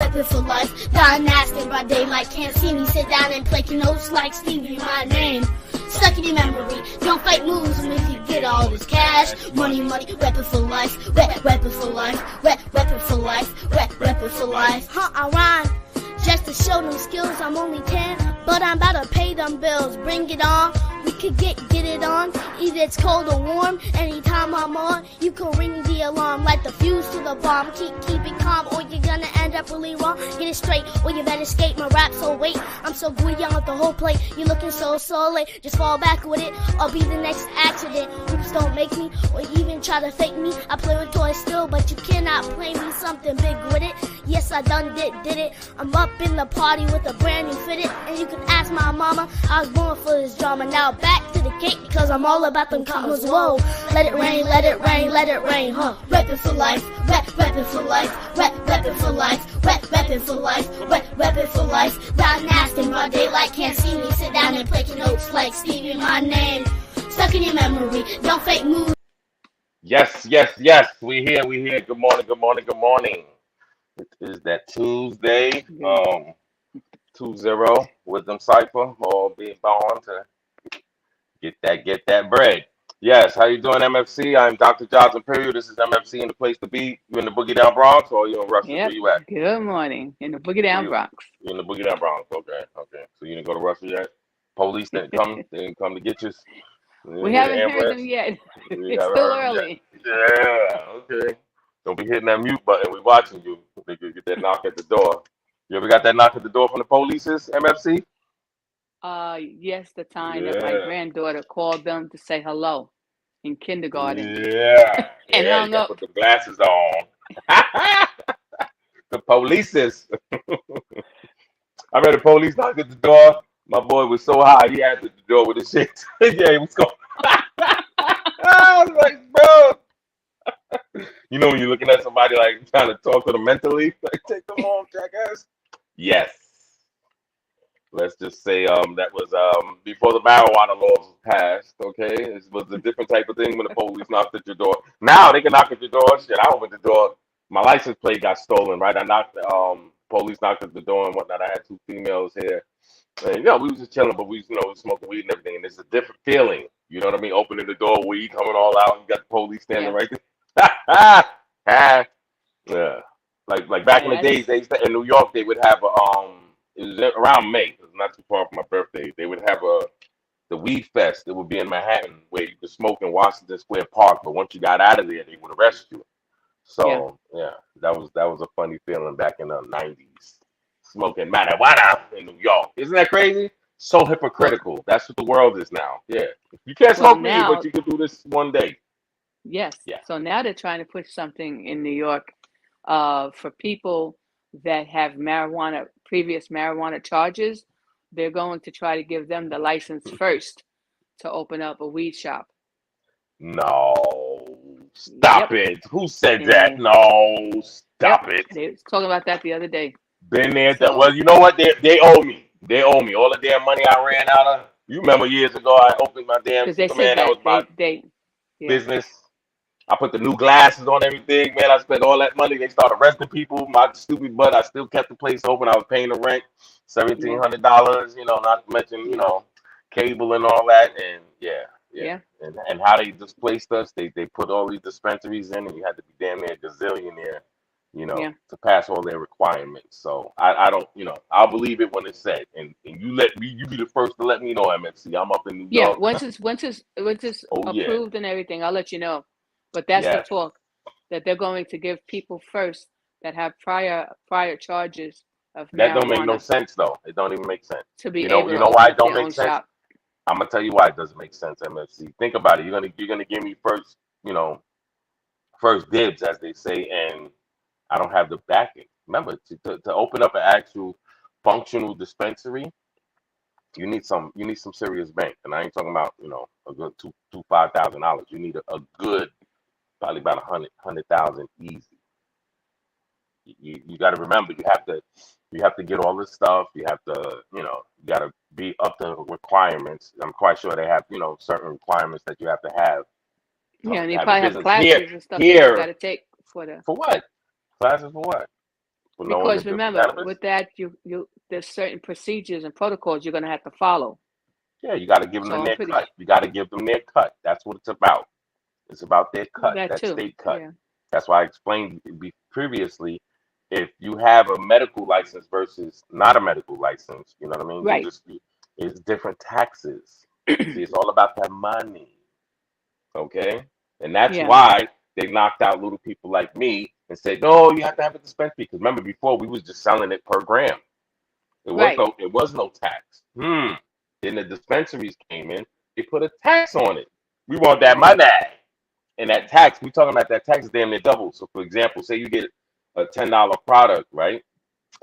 Rapping for life, dying nasty by daylight. Can't see me sit down and play notes like Stevie, my name. Stuck in your memory, don't fight moves and if you get all this cash. Money, rapping for life, rapping for life, rapping for life, rapping for life. I rhyme just to show them skills. I'm only 10, but I'm about to pay them bills. Bring it on, we could get it on. Either it's cold or warm, anytime I'm on, you can ring the alarm, light the fuse to the bomb. Keep it calm or you're gonna end up really wrong. Get it straight or you better escape my rap. So wait, I'm so good, young with the whole plate. You're looking so late, just fall back with it or be the next accident. Oops, don't make me or even try to fake me. I play with toys still, but you cannot play me something big with it. Yes, I done did it. I'm up in the party with a brand new fitted, and you can ask my mama, I was born for this drama. Now back to the cake, because I'm all about them commas. Whoa, let it rain, let it rain, let it rain, huh? Rapping for life, rapping for life, rapping for life, rapping for life, rapping for life. Die nasty in broad daylight, can't see me sit down and play notes like Stevie, my name. Stuck in your memory, don't fake moves. Yes, we here. Good morning. It is that Tuesday, 2-0 Wisdom Cipher, all being bound to get that bread. Yes, how you doing, MFC? I'm Dr. Jobs Imperial. This is MFC in the place to be. You in the Boogie Down Bronx or you in Russia? Yep. Where you at? Good morning. In the Boogie Down Bronx. You in the Boogie Down Bronx. Okay. So you didn't go to Russia yet? Police didn't come? They didn't come to get you? We haven't heard them yet. It's still early. Yeah, okay. Don't be hitting that mute button. We watching you. They could get that knock at the door. You ever got that knock at the door from the police, MFC? Yes, the time that my granddaughter called them to say hello in kindergarten. Yeah. And yeah, hung you up. put the glasses on. The polices. I read the police knock at the door. My boy was so high, he answered the door with his shit. Yeah, he was going. I was like, bro. You know when you're looking at somebody like trying to talk to them mentally, like take them home, jackass. Yes. Let's just say that was before the marijuana laws passed. Okay, it was a different type of thing when the police knocked at your door. Now they can knock at your door. Shit, I opened the door. My license plate got stolen. Right, I knocked. Police knocked at the door and whatnot. I had two females here. And, we was just chilling, but we smoking weed and everything. And it's a different feeling. You know what I mean? Opening the door, weed coming all out. You got the police standing right there. Yeah. Like back in the days, they used to, in New York, they would have it was around May. It was not too far from my birthday. They would have the weed fest. It would be in Manhattan where you could smoke in Washington Square Park. But once you got out of there, they would arrest you. So that was a funny feeling back in the 90s. Smoking marijuana in New York. Isn't that crazy? So hypocritical. That's what the world is now. Yeah. You can't smoke weed, but you can do this one day. Yes. Yeah. So now they're trying to push something in New York for people that have previous marijuana charges. They're going to try to give them the license first to open up a weed shop. No. Stop it. Who said that? No. Stop it. They were talking about that the other day. Been there. Well, you know what? They owe me. They owe me all the damn money I ran out of. You remember years ago I opened my damn man. That was my business. I put the new glasses on everything, man. I spent all that money. They started arresting people. My stupid butt. I still kept the place open. I was paying the rent, $1,700. Not to mention, cable and all that. And yeah. And how they displaced us. They put all these dispensaries in, and you had to be damn near a gazillionaire. To pass all their requirements. So I don't, I'll believe it when it's said. And you be the first to let me know, MFC. I'm up in New York. Yeah, once it's approved and everything, I'll let you know. But that's the talk, that they're going to give people first that have prior charges of marijuana. That don't make no sense though. It don't even make sense. To be you know why it don't make sense? Shop. I'm gonna tell you why it doesn't make sense, MFC. Think about it. You're gonna give me first, first dibs, as they say, and I don't have the backing. Remember, to open up an actual functional dispensary, you need some serious bank, and I ain't talking about a good $5,000. You need a good, probably about $100,000 easy. You got to remember, you have to get all this stuff. You have to you got to be up to requirements. I'm quite sure they have certain requirements that you have to have. And you probably have classes and stuff that you got to take for what. Classes for what? for knowing the Because different remember, cannabis. with that, you there's certain procedures and protocols you're gonna have to follow. Yeah, you got to give them So I'm their pretty cut. You got to give them their cut. That's what it's about. It's about their cut, that that too. state cut. Yeah. That's why I explained previously. If you have a medical license versus not a medical license, you know what I mean. Right. It's different taxes. See, it's all about that money. Okay, and that's Yeah. why they knocked out little people like me and said, no, you have to have a dispensary. Because remember, before we was just selling it per gram. Right. It was no tax. Then the dispensaries came in. They put a tax on it. We want that Right. money. And that tax, we talking about that tax is damn near double. So for example, say you get a $10 product, right,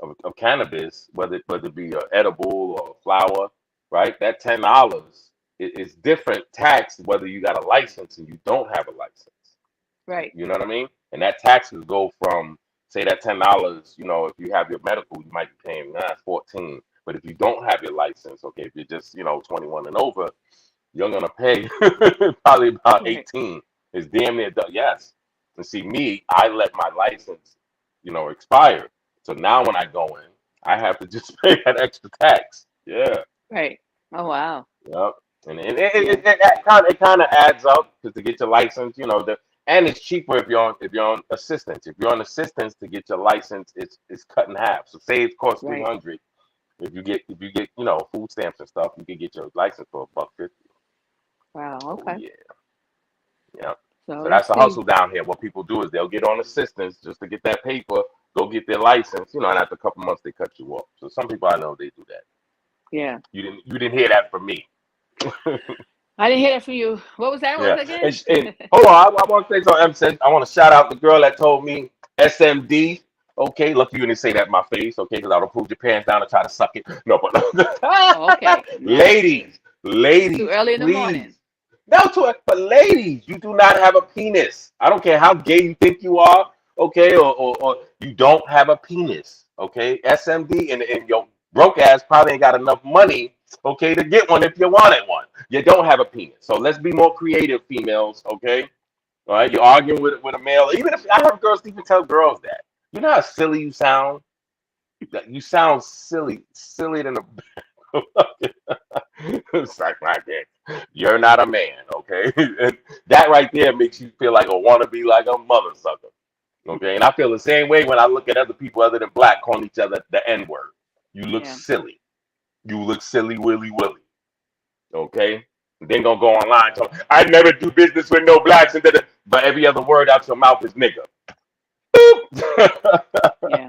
of cannabis, whether it be edible or flower, right? That $10 is different tax whether you got a license and you don't have a license. Right. You know what I mean? And that taxes go from say that $10. You know, if you have your medical, you might be paying 14. But if you don't have your license, okay, if you're just 21 and over, you're gonna pay probably about Right. 18. It's damn near done. Yes. And see me, I let my license, expire. So now when I go in, I have to just pay that extra tax. Yeah. Right. Oh wow. Yep. And Yeah. it kind of adds up because to get your license, and it's cheaper if you're on assistance. If you're on assistance to get your license, it's cut in half. So say it costs Right. 300. If you get food stamps and stuff, you can get your license for $1.50. Wow. Oh Okay. yeah. Yeah. So So that's let's the see. hustle down here. What people do is they'll get on assistance just to get that paper, go get their license, and after a couple months they cut you off. So some people I know they do that. Yeah. You didn't hear that from me. I didn't hear that from you. What was that Yeah. one again? And hold on, I want to say something. I want to shout out the girl that told me SMD. Okay, lucky you didn't say that in my face. Okay, because I would pull your pants down and try to suck it. No, Okay. but Now ladies, it's too ladies, early in the morning. please. No to it, but ladies, you do not have a penis. I don't care how gay you think you are, okay, or you don't have a penis, okay? SMD and your broke ass probably ain't got enough money, okay, to get one if you wanted one. You don't have a penis. So let's be more creative, females, okay? All right, you're arguing with a male. Even if I have girls even tell girls that. You know how silly you sound? That you sound silly, sillier than a it's like my that. You're not a man, okay? That right there makes you feel like a wannabe, like a mother sucker, okay? And I feel the same way when I look at other people other than black calling each other the N word. You look Yeah. silly. You look silly, willy willy, okay? And then gonna go online talk. I never do business with no blacks, and but every other word out your mouth is nigga. Yeah.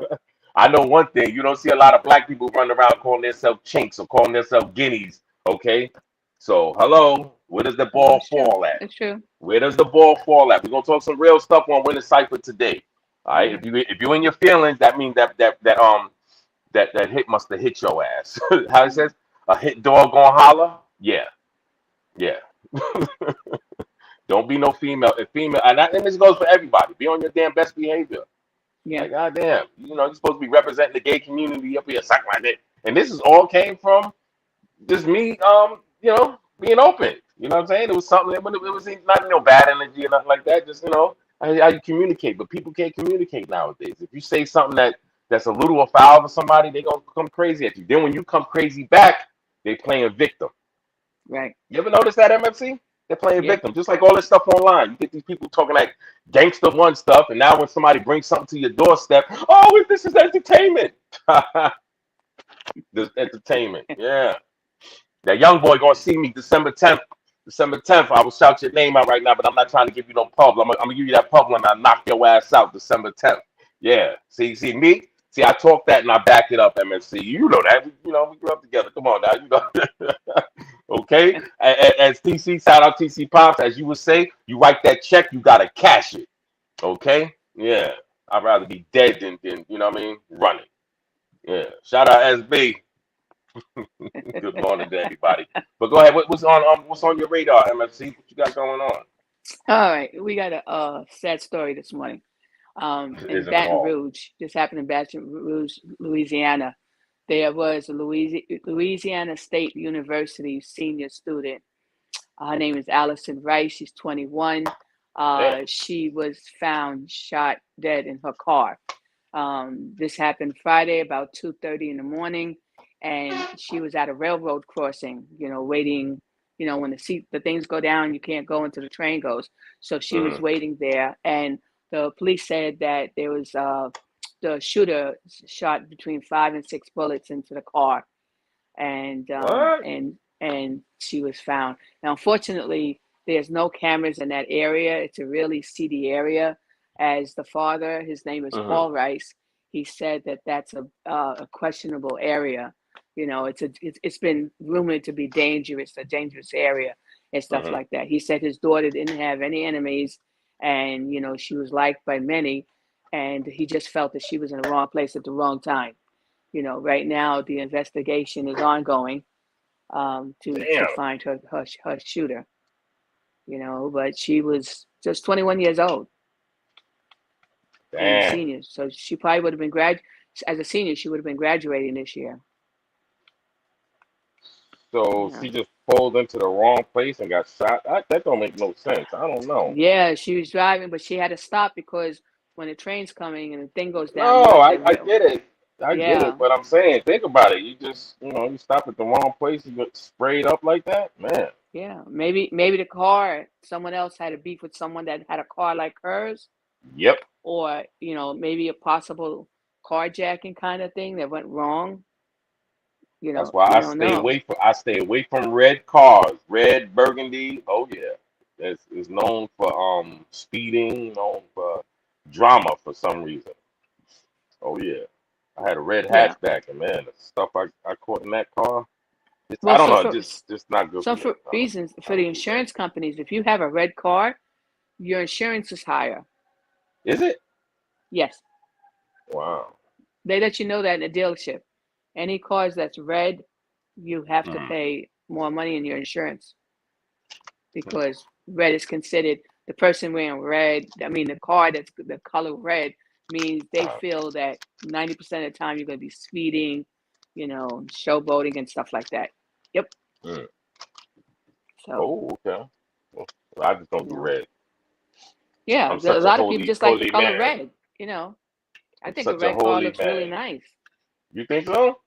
I know one thing. You don't see a lot of black people running around calling themselves chinks or calling themselves guineas. Okay, so hello, where does the No, ball it's true. fall at? It's true. Where does the ball fall at? We're gonna talk some real stuff on Winning Cipher today. All right, Yeah. if you're in your feelings, that means that hit must have hit your ass. How it says, a hit dog gonna holler? Yeah, yeah. Don't be no female. If female, and this goes for everybody. Be on your damn best behavior. Yeah. Like, goddamn, you're supposed to be representing the gay community up here, something like that. And this is all came from just me, being open. You know what I'm saying? It was something that it was not no bad energy or nothing like that. Just how you communicate. But people can't communicate nowadays. If you say something that's a little foul to somebody, they gonna come crazy at you. Then when you come crazy back, they playing victim. Right. You ever notice that, MFC? They're playing Yep. victim, just like all this stuff online. You get these people talking like gangster one stuff, and now when somebody brings something to your doorstep, oh, this is entertainment. This entertainment, yeah. That young boy gonna see me December 10th. December 10th, I will shout your name out right now, but I'm not trying to give you no pub. I'm gonna give you that pub when I knock your ass out December 10th. Yeah. See me? See, I talk that and I back it up, MFC. You know that. We grew up together. Come on now. Okay? As TC, shout out TC Pops, as you would say, you write that check, you gotta cash it. Okay? Yeah. I'd rather be dead than you know what I mean, running. Yeah. Shout out SB. Good morning to everybody. But go ahead. What's on your radar, MFC? What you got going on? All right. We got a sad story this morning. In Isn't it Baton all? Rouge. This happened in Baton Rouge, Louisiana. There was a Louisiana State University senior student. Her name is Allison Rice. She's 21. Damn. She was found shot dead in her car. This happened Friday about 2:30 in the morning, and she was at a railroad crossing, waiting. When the things go down, you can't go until the train goes. So she was Mm-hmm. waiting there, and the police said that there was the shooter shot between 5 and 6 bullets into the car, and What? and she was found. Now, unfortunately, there's no cameras in that area. It's a really seedy area. As the father, his name is Mm-hmm. Paul Rice. He said that that's a questionable area. It's been rumored to be dangerous, a dangerous area, and stuff Mm-hmm. like that. He said his daughter didn't have any enemies, and she was liked by many, and he just felt that she was in the wrong place at the wrong time. Right now the investigation is ongoing, to Damn. find her shooter. But she was just 21 years old and a Damn. senior, so she probably would have been as a senior. She would have been graduating this year. So Yeah, she just pulled into the wrong place and got shot. That don't make no sense. I don't know. yeah, she was driving, but she had to stop because when the train's coming and the thing goes down, No, the I rail. get it. I get Yeah, it. But I'm saying, think about it. You just, you stop at the wrong place, you get sprayed up like that, man. yeah. Maybe the car. Someone else had a beef with someone that had a car like hers, Yep. or maybe a possible carjacking kind of thing that went wrong. That's why We don't know. I stay away from red cars. Red burgundy. Oh yeah. It's known for speeding, known for drama for some reason. Oh yeah. I had a red Yeah. hatchback and man, the stuff I caught in that car, I Well, don't so know, for just not good for me. reasons, I for the don't do that. insurance companies, if you have a red car, your insurance is higher. Is it? Yes, Wow. they let you know that in the dealership. Any cars that's red, you have to Hmm. pay more money in your insurance, because red is considered, the person wearing red. I mean, the car that's the color red means they Uh, feel that 90% of the time you're going to be speeding, showboating and stuff like that. Yep. mm. So, Oh, okay. Well, I just don't you do know, red. yeah, I'm a such a lot of people holy, just like the holy color man. red. I I'm think a such a red car holy looks really man. nice. You think so?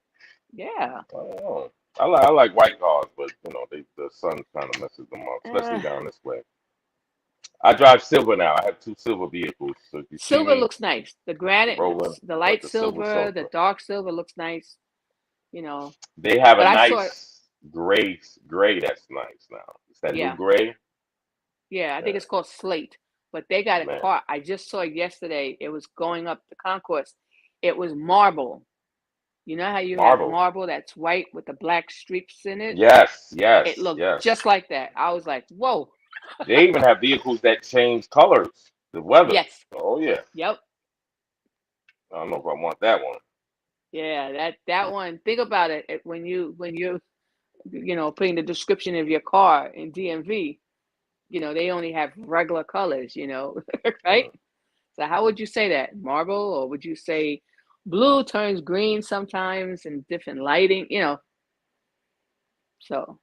Yeah. I don't know. I like white cars, but the sun kind of messes them up, especially Uh, down this way. I drive silver now. I have two silver vehicles. So if you see Silver me looks nice. The granite, rolling the like light the silver silver, the surfer, dark silver looks nice. You know, they have a but I saw, nice gray that's nice now. It's that new yeah, gray. yeah. I think Yeah, it's called slate. But they got a man, car. I just saw it yesterday. It was going up the concourse. It was marble. You know how you have marble. marble that's white with the black streaks in it? Yes, It yes, looked yes. just like that. I was like, whoa. They even have vehicles that change colors, the weather. Yes. Oh yeah. Yep. I don't know if I want that one. Yeah, that one. Think about it. When you putting the description of your car in DMV, they only have regular colors, right? Mm. So how would you say that? Marble, or would you say blue turns green sometimes and different lighting, so,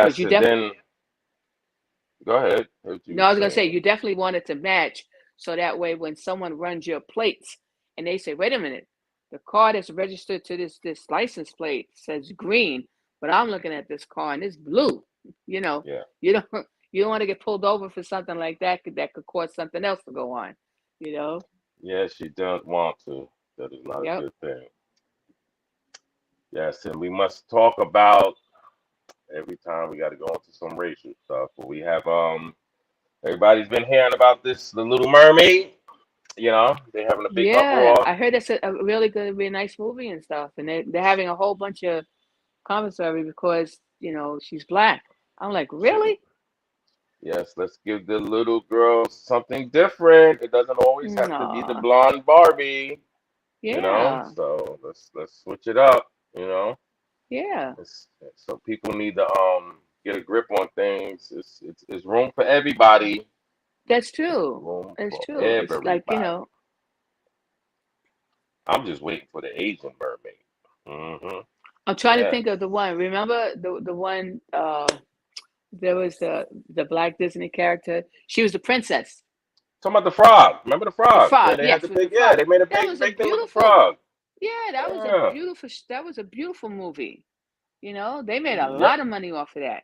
but Yes, you and definitely, then go ahead. What you no, I were was gonna say saying? you definitely want it to match, so that way when someone runs your plates and they say, wait a minute, the car that's registered to this license plate says green, but I'm looking at this car and it's blue. You know, Yeah. you don't you don't want to get pulled over for something like that that could cause something else to go on. You know. Yes, you don't want to. That is not a Yep. good thing. Yes, and we must talk about every time we got to go into some racial stuff. But we have everybody's been hearing about this, the Little Mermaid. They're having a big Yeah, uproar. I heard that's a really good, be a nice movie and stuff, and they're having a whole bunch of commentary because she's black. I'm like, really? Yes, let's give the little girl something different. It doesn't always have to be the No. blonde Barbie, Yeah. So let's switch it up, you know. Yeah. So people need to get a grip on things. It's room for everybody. That's It's true. room That's for true. It's like, everybody. I'm just waiting for the Asian mermaid. I'm trying to Yes. think of the one. Remember the one, there was the black Disney character. She was the princess. Talking about the frog. Remember the The frog? Yeah, frog, they had yes, the with the big. Yeah, frog. they made a That big was a big thing with the beautiful. frog. Yeah, Yeah. that was a beautiful movie. You know, they made a Yep. lot of money off of that.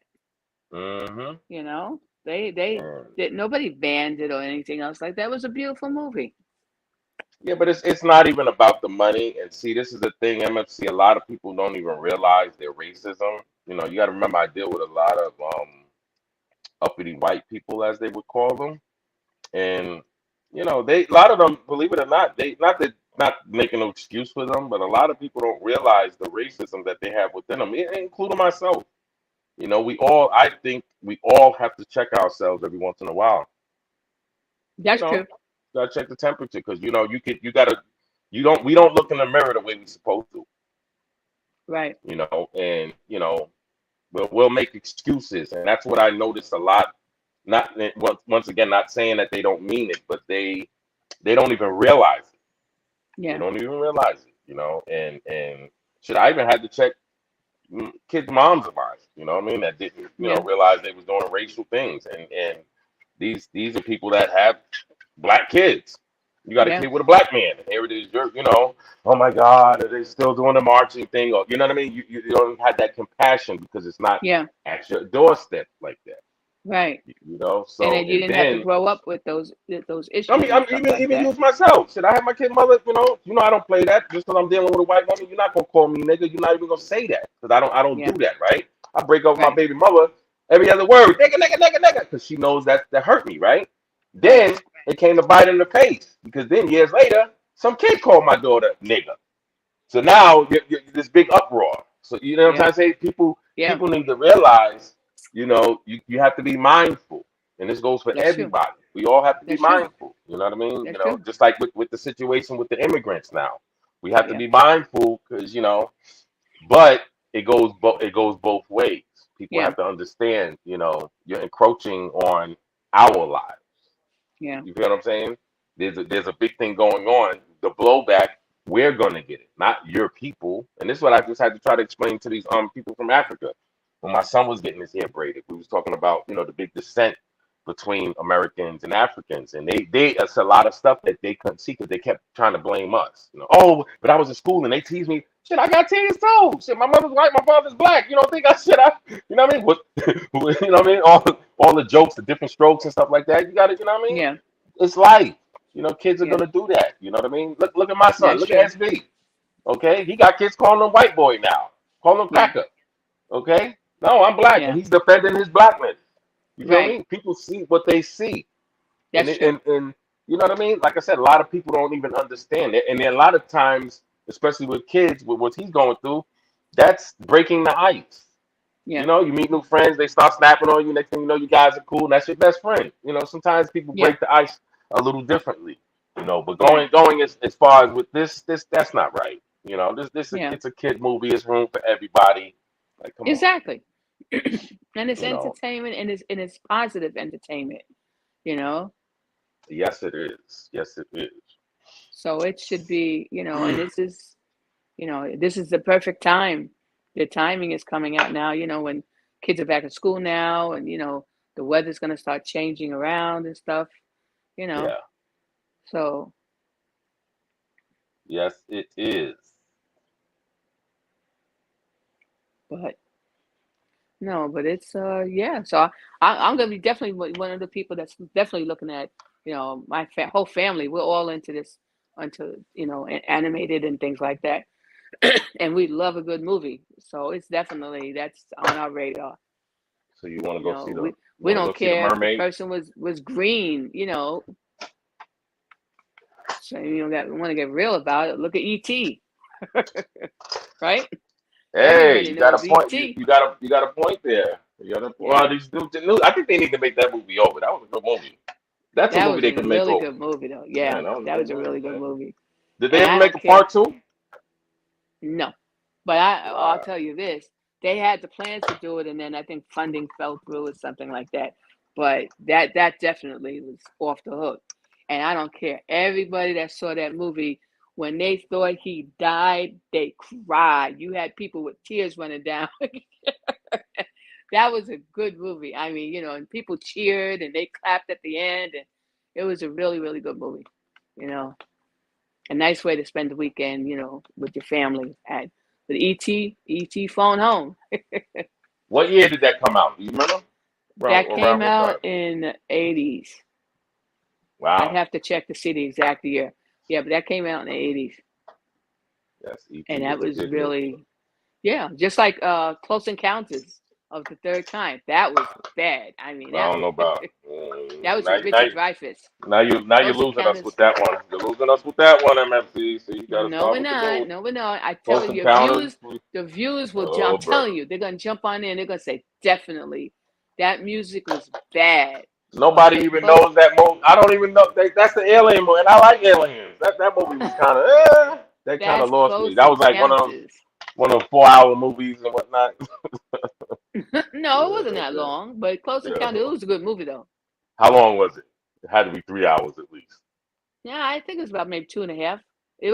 Mm-hmm. You know, they And did nobody banned it or anything else like that. It was a beautiful movie. yeah, but it's not even about the money. And see, this is the thing, MFC. A lot of people don't even realize their racism. You know, you got to remember, I deal with a lot of uppity white people, as they would call them, and you know, they a lot of them, believe it or not, they not that not making no excuse for them, but a lot of people don't realize the racism that they have within them, including myself. You know, I think we all have to check ourselves every once in a while. You That's know, true. gotta check the temperature because you know you gotta we don't look in the mirror the way we supposed to. Right. You know, and you know we'll make excuses, and that's what I noticed a lot. Not once again, not saying that they don't mean it, but they don't even realize it. They Yeah. don't even realize it. You know, and should I even had to check kids' moms of mine. You know what I mean? That didn't Yeah. realize they was doing racial things, and these are people that have black kids. You got a Yeah. kid with a black man. And here it is. Oh my God, are they still doing the marching thing? Or you know what I mean? You don't have that compassion because it's not Yeah. at your doorstep like that. Right. You know. And So then you and didn't have to then grow up with those I issues mean, and I'm stuff like even that. use myself. Should I have my kid mother? I don't play that. Just because I'm dealing with a white woman, you're not gonna call me nigga. You're not even gonna say that because I don't do Yeah. that, right? I break up with my Right. baby mother every other word, nigga, nigga, nigga, nigga, because she knows that hurt me, right? Right. Then it came to bite in the face because then years later, some kid called my daughter nigga. So now this big uproar. So you know what I'm Yeah. trying to say? People Yeah. people need to realize, you have to be mindful. And this goes for That's true. everybody. We all have to be That's true. mindful. You know what I mean? That's true. Just like with the situation with the immigrants now. We have to Yeah. be mindful because, but it goes both ways. People Yeah. have to understand, you're encroaching on our lives. Yeah. You feel what I'm saying? There's a big thing going on. The blowback, we're gonna get it, not your people. And this is what I just had to try to explain to these people from Africa. When my son was getting his hair braided, we was talking about the big descent between Americans and Africans, and they it's a lot of stuff that they couldn't see because they kept trying to blame us. Oh, but I was in school and they teased me. Shit, I got teased too. Shit, my mother's white, my father's black. You don't think I should? You know what I mean? You know what I mean? All the jokes, the different strokes and stuff like that. You got to, you know what I mean? Yeah. It's life. Kids are Yeah. gonna do that. You know what I mean? Look at my son. That's Look at true. SB. Okay, he got kids calling him white boy now. Call him Yeah. cracker. Okay, no, I'm black, and Yeah. he's defending his blackness. You feel Right. me? People see what they see, and That's it, true. and you know what I mean. Like I said, a lot of people don't even understand it, and then a lot of times, especially with kids, with what he's going through, that's breaking the ice. Yeah. You meet new friends, they start snapping on you. Next thing you know, you guys are cool, and that's your best friend. Sometimes people Yeah. break the ice a little differently. But Right. going as far as with this that's not right. Yeah. It's a kid movie. It's room for everybody. Like, come on. Exactly. And it's You know, entertainment and it's positive entertainment, you know. yes, it is. Yes, it is. So it should be, and this is the perfect time. The timing is coming out now, when kids are back in school now and the weather's going to start changing around and stuff, you know. Yeah. So, Yes, it is. but no, but it's yeah. So I'm going to be definitely one of the people that's definitely looking at, my whole family. We're all into this, into animated and things like that. And we love a good movie. So it's definitely that's on our radar. So you want to go see the you We want to go don't see the care if the mermaid? person was green, So that we want to get real about it. Look at ET, right? Hey, Everybody you got a knows point. ET. You got a point there. Well, Yeah, these new, I think they need to make that movie over. That was a good movie. That's a that movie was they a could make really over. good movie though. Man, Yeah, that was a that good was a movie, really good man. movie. Did they And ever I make don't a care. part two? No, but I'll Wow. tell you this: they had the plans to do it, and then I think funding fell through or something like that. But that definitely was off the hook, and I don't care. Everybody that saw that movie, when they thought he died, they cried. You had people with tears running down. That was a good movie. I mean, and people cheered and they clapped at the end, and It was a really, really good movie. You know, a nice way to spend the weekend. You know, with your family. At with ET phone home. What year did that come out? Do you remember? That came Around what time? out in the 80s. I'd Wow. have to check to see the exact year. Yeah, but that came out in the 80s. Yes, And E.T. that was a was good movie. really, yeah, just like Close Encounters of the Third Kind. That was bad. I mean, I that don't know about. that was Now, with Richard Dreyfuss. you're Close losing us Encounters. with that one. You're losing us with that one, MFC. So you got to No, start we're with the not. new No, we're not. I tell Close you, Encounters. the views will Oh, jump. I'm brother. telling you, they're gonna jump on in. They're gonna say definitely that music was bad. Nobody Okay, even close. knows that movie. I don't even know. That's the Alien movie, and I like Aliens. That movie was kind of. That kind of That's lost me. Close That was like Encounters. one of them 4 hour movies and whatnot. No, it wasn't that long, but Close Yeah. Encounters. It was a good movie though. How long was it? It had to be 3 hours at least. Yeah, I think it was about maybe 2.5.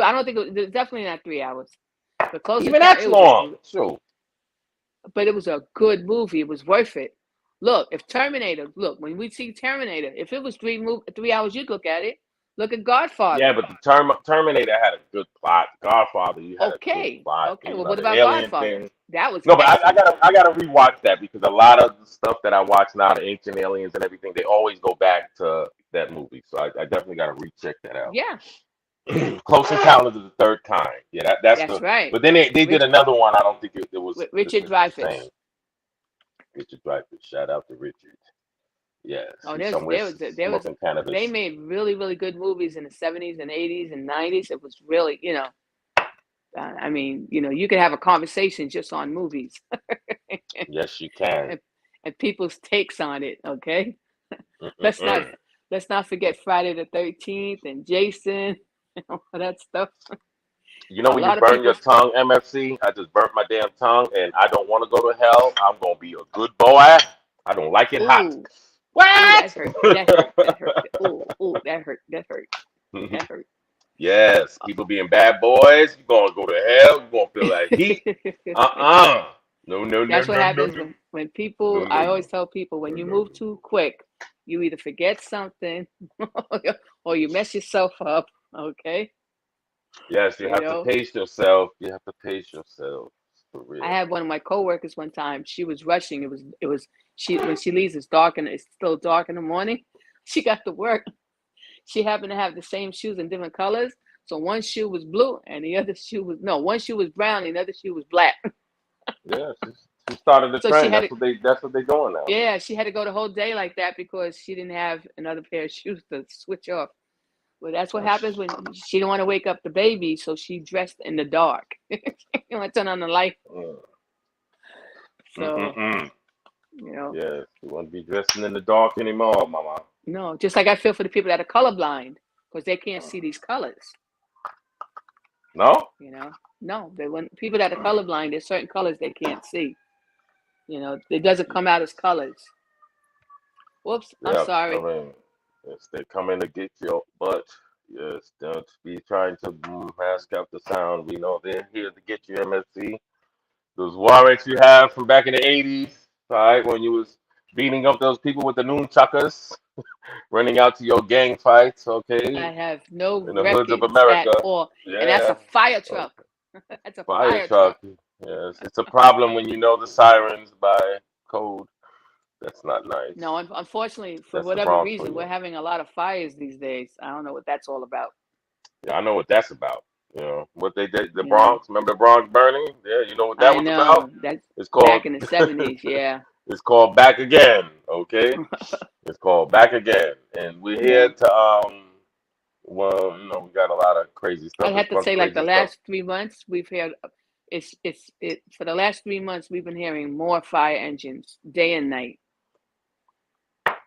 I don't think it was definitely not 3 hours. But Close Even Encounter, that's long. Sure. but it was a good movie. It was worth it. Look, if Terminator, look, when we see Terminator, if it was 3 hours, you'd look at it. Look at Yeah, Godfather. but the Terminator had a good plot. Godfather, you had a good Okay, plot. okay. You Well, know, what the about alien Godfather? thing. That was No, but excellent. I gotta rewatch that because a lot of the stuff that I watch now, the ancient aliens and everything, they always go back to that movie. So I definitely gotta recheck that out. Yeah, Close Encounters of the Third Kind. Yeah, that's that's the. right. But then they did Rich, another one. I don't think it was Richard the Dreyfuss. same. Richard Dreyfuss. Shout out to Richard. Yes, Oh, he's somewhere there was, smoking they cannabis. made really, really good movies in the 70s and 80s and 90s. It was really, I mean, you could have a conversation just on movies Yes, you can. and, and people's takes on it. Okay, let's not Mm-mm-mm. let's not forget Friday the 13th and Jason, all that stuff. You know A when you lot of burn your people's tongue, MFC? I just burnt my damn tongue, and I don't want to go to hell. I'm gonna be a good boy. I don't like it hot. ooh ooh that What? hurt that hurt ooh that hurt that hurt. Yes, people being bad boys. You gonna go to hell. You gonna feel that heat. Uh-uh. No, no, no, That's what no, no, happens no, when no, people. no, I no, always tell people when no, you no, move no. too quick, you either forget something or you mess yourself up. Okay, Yes, you you have to know. pace yourself. You have to pace yourself for I real. had one of my coworkers one time. She was rushing. It was she when she leaves. It's still dark in the morning. She got to work. She happened to have the same shoes in different colors. So one shoe was blue and the other shoe was no. One shoe was brown and the other shoe was black. Yeah, she started the So she trend. had to That's what they doing now. yeah she had to go the whole day like that because she didn't have another pair of shoes to switch off. Well, that's what happens when she didn't want to wake up the baby, so she dressed in the dark. You want to turn on the light. Mm. So, Mm-mm-mm. you know, Yes, you won't be dressing in the dark anymore, mama. no, just like I feel for the people that are colorblind because they can't see these colors, No? you know. No, when people that are colorblind, there's certain colors they can't see. It doesn't come out as colors. Whoops, I'm Yeah, I sorry. mean, yes, they coming to get your butt. Yes, don't be trying to mask out the sound. We know they're here to get you, MSC. Those warrants you have from back in the 80s, all right, when you was beating up those people with the nunchuckers, running out to your gang fights, I okay, have no in the hoods of records at America. all. And that's a Yeah, fire truck. okay. That's a Fire fire truck. truck. Yes, it's a problem when you know the sirens by code. That's not nice. No, unfortunately, for That's the whatever Bronx for reason, we're you. having a lot of fires these days. I don't know what that's all about. Yeah, I know what that's about. You know what they did, the You know, Bronx. Remember the Bronx burning? Yeah, you know what that I was about. know that's It's called. back in the 70s. Yeah, It's called Back Again. Okay, it's called Back Again, and we're here yeah. to Well, we got a lot of crazy I'd stuff. It's have a to bunch of say, like the crazy stuff. last 3 months, we've had for the last 3 months, we've been hearing more fire engines day and night.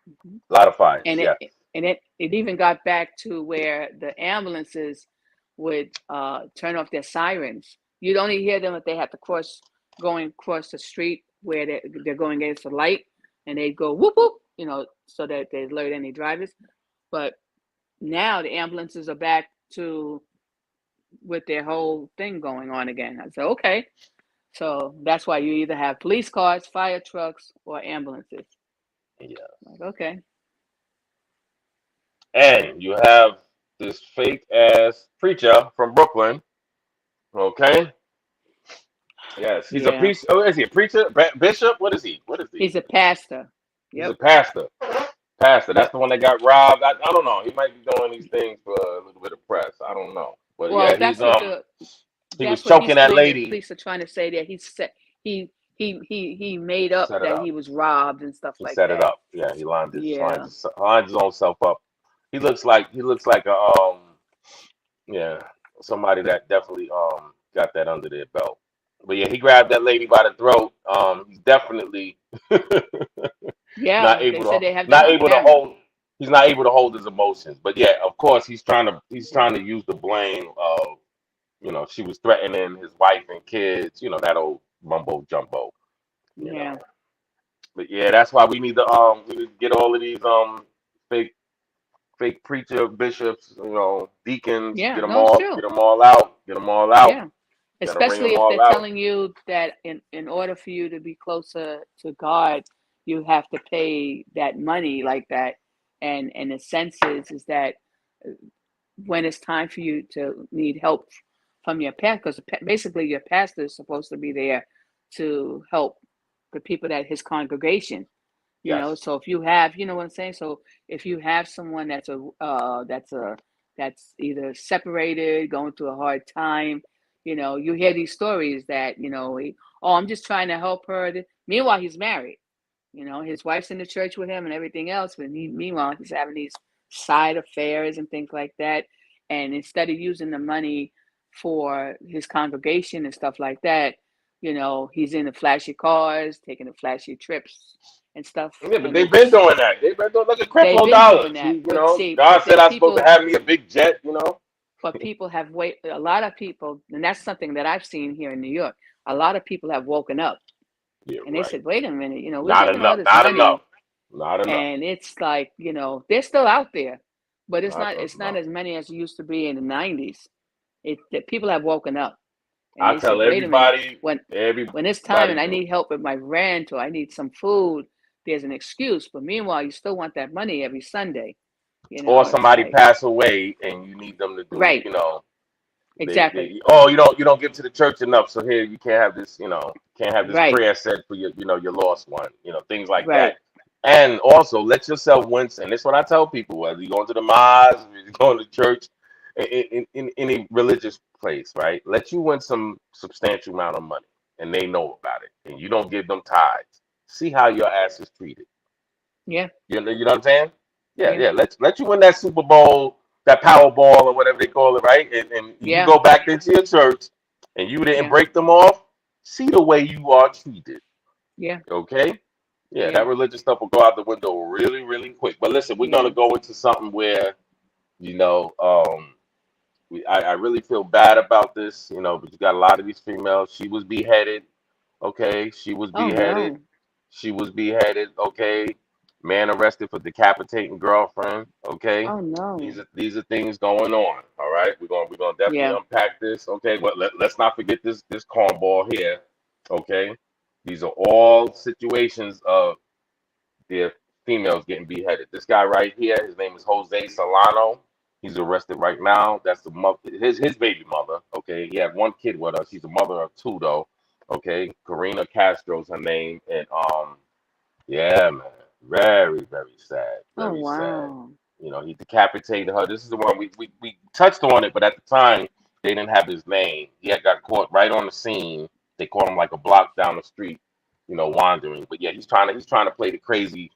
Mhm. A lot of fires. And it Yes. and it even got back to where the ambulances would turn off their sirens. You'd only hear them if they had to going across the street where they're going against the light, and they'd go whoop whoop, so that they alert any drivers. But now the ambulances are back to with their whole thing going on again. I said, okay. So that's why you either have police cars, fire trucks, or ambulances. Yeah. Like, okay. And you have this fake ass preacher from Brooklyn. Okay. Yes, he's a Yeah, priest. Oh, is he a preacher? Bishop? What is he? What is he? he's a pastor. He's a Yep. pastor. Pastor. That's the one that got robbed. I don't know. He might be doing these things for a little bit of press. I don't know. But Well, yeah, he was that's what he's choking that claiming. lady. Police are trying to say that he made up Set it that up. he was robbed and stuff He like set it that. up. Yeah, he Yeah. lined his own self up. He looks like a yeah, somebody that definitely got that under their belt. But yeah, he grabbed that lady by the throat. He's definitely not Yeah, they able said to they have that on camera. hold. He's not able to hold his emotions. But yeah, of course, he's trying to use the blame of she was threatening his wife and kids. That old mumbo jumbo. You know. Yeah. But yeah, that's why we need to get all of these fake preacher bishops, deacons, Yeah. No, it's get true. them all out, get them all out. Yeah. Gotta ring Especially them if they're all out. telling you that in order for you to be closer to God, you have to pay that money like that. And the sense is that when it's time for you to need help from your pastor, because basically your pastor is supposed to be there to help the people that his congregation, Yes. so if you have, you know what I'm saying, so if you have someone that's either separated, going through a hard time, you hear these stories that oh, I'm just trying to help her. Meanwhile, he's married. His wife's in the church with him and everything else, but meanwhile, he's having these side affairs and things like that. And instead of using the money for his congregation and stuff like that, he's in the flashy cars, taking the flashy trips and stuff. Yeah, but And they've been it's doing that. They've been doing look at they've Creflo been Dollar. doing that, She, but see, God said I'm supposed to have me a big jet. but people have a lot of people, and that's something that I've seen here in New York. A lot of people have woken up Yeah, and they right. said, "Wait a minute, we're Not taking all enough. this Not enough. money." Not enough. And it's like, they're still out there, but Not it's not enough. as many as it used to be in the 90s. That people have woken up and I they tell said, wait a minute, everybody, when it's time and I do. need help with my rent or I need some food, there's an excuse. But meanwhile, you still want that money every Sunday. Or It's somebody like, pass away and you need them to do, right, exactly. you don't give to the church enough, so here you can't have this, can't have this Right, prayer said for your lost one, things like that. right. And also let yourself wince, and this is what I tell people, whether you're going to the mosque, if you're going to church, in any religious place, right? Let you win some substantial amount of money and they know about it, and you don't give them tithes. See how your ass is treated. Yeah, You know what I'm saying? Yeah, yeah, yeah. Let you win that Super Bowl, that Powerball, or whatever they call it, right? And you yeah, go back into your church, and you didn't yeah, break them off. See the way you are treated, yeah, okay? Yeah, yeah, that religious stuff will go out the window really, really quick. But listen, we're gonna yeah. go into something where you know, I really feel bad about this, but you got a lot of these females. She was beheaded, okay? She was Oh, beheaded. no. She was beheaded, okay? Man arrested for decapitating girlfriend, okay? Oh, no. These are things going on, all right? We're gonna definitely Yeah. unpack this, okay? But let's not forget this cornball here, okay? These are all situations of the females getting beheaded. This guy right here, his name is Jose Solano. He's arrested right now. That's the mother, his baby mother. Okay, he had one kid with her. She's a mother of two though. Okay, Karina Castro's her name, and yeah, man, very very sad, Oh, very sad. wow. He decapitated her. This is the one we touched on it, but at the time they didn't have his name. He had got caught right on the scene. They caught him like a block down the street, wandering. But yeah, he's trying to play the crazy